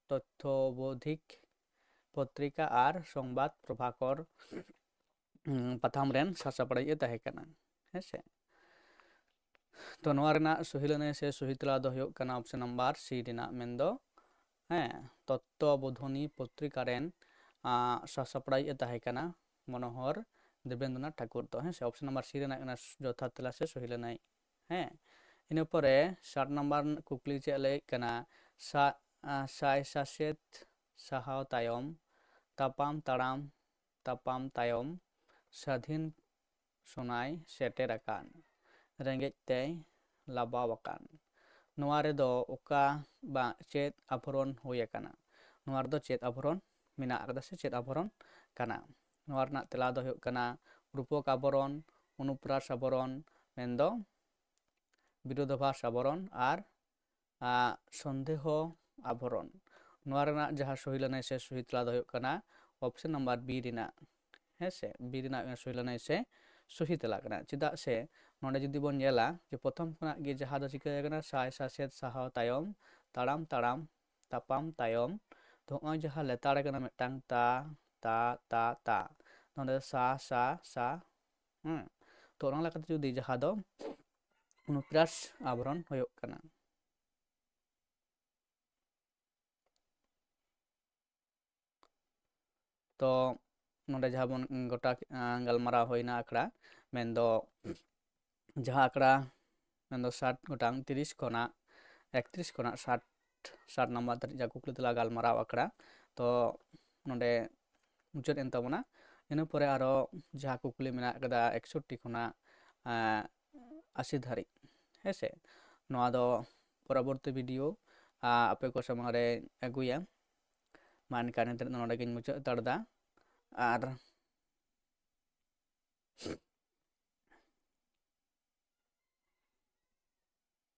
तथ्यबोधिक पत्रिका और संबाद प्रभाकर पाथाम रेन सासापड़ाए ताहेकना हेसे तो नोवा रेना सही लानाय से सही तेला दो हुयुग कना ऑप्शन नंबर सी रेना मेंदो तत्वबोधनी पत्रिका रेन सासापड़ाए ताहेकना मनोहर देवेंद्रनाथ ठाकुर तो हेसे ऑप्शन नंबर सी रेना जथा तेला से सही लानाय ᱤᱱᱟᱹ ᱯᱚᱨᱮ 60 नंबर कुकली ᱪᱮᱫ ᱞᱟᱹᱭ ᱠᱟᱱᱟ ᱥᱟᱭ ᱥᱟᱥᱮᱛ ᱥᱟᱦᱟᱣ ᱛᱟᱭᱚᱢ ᱛᱟᱯᱟᱢ ᱛᱟᱭᱚᱢ ᱥᱟᱹᱫᱷᱤᱱ ᱥᱚᱱᱟᱭ ᱥᱮᱴᱮᱨ ᱟᱠᱟᱱ ᱨᱮᱸᱜᱮᱡ ᱛᱮᱭ ᱞᱟᱵᱟᱣ ᱟᱠᱟᱱ नोवा रेदो ओका बा चेत आभरण हुय आकाना नोवा रेदो चेत आभरण मेना आकादा से चेत आभरण काना नोवा रेना तेला दो हुयुग काना रूपक आभरण अनुप्रास आभरण मेंदो विरोधाभास आभरण और सन्देह आभरण नोवा रेना जहाँ सही लानाय से सही तेला दो हुयुग काना ऑप्शन नंबर बी रेना हेसे बी रेना सही लानाय से सही तेला काना चेदा से नोंडे जुदी बोन नेला जे प्रथम खना गे जहाँ दो चिका काना साय सासेत साहाव तायम ताड़ाम ताड़ाम तापाम तायम तो नोय जहाँ लेताड़ काना मिदटांग ता ता ता ता नोंडे सा सा सा तो ओना लेकाते जुदी जहाँ दो अनुप्रास आभरण हुयुग काना तो नोंडे जहाँ बोन गोटा गलमाराव होयना आखड़ा मेंदो जहाँ आखड़ा मेंदो 60 गोटांग 30 खना 31 खना 60 नंबर तक जा कुकली तेला गलमाराव आखड़ा तो नोंडे मुचाद एन ताबोना इना परे आरो जहाँ कुकली मेना आकादा 61 खना 80 धारी हेसे नोआ दो परवर्ती वीडियो आपे को सामने रे अगुया मान काने नोंडे गिन मुचाद ताड़दा और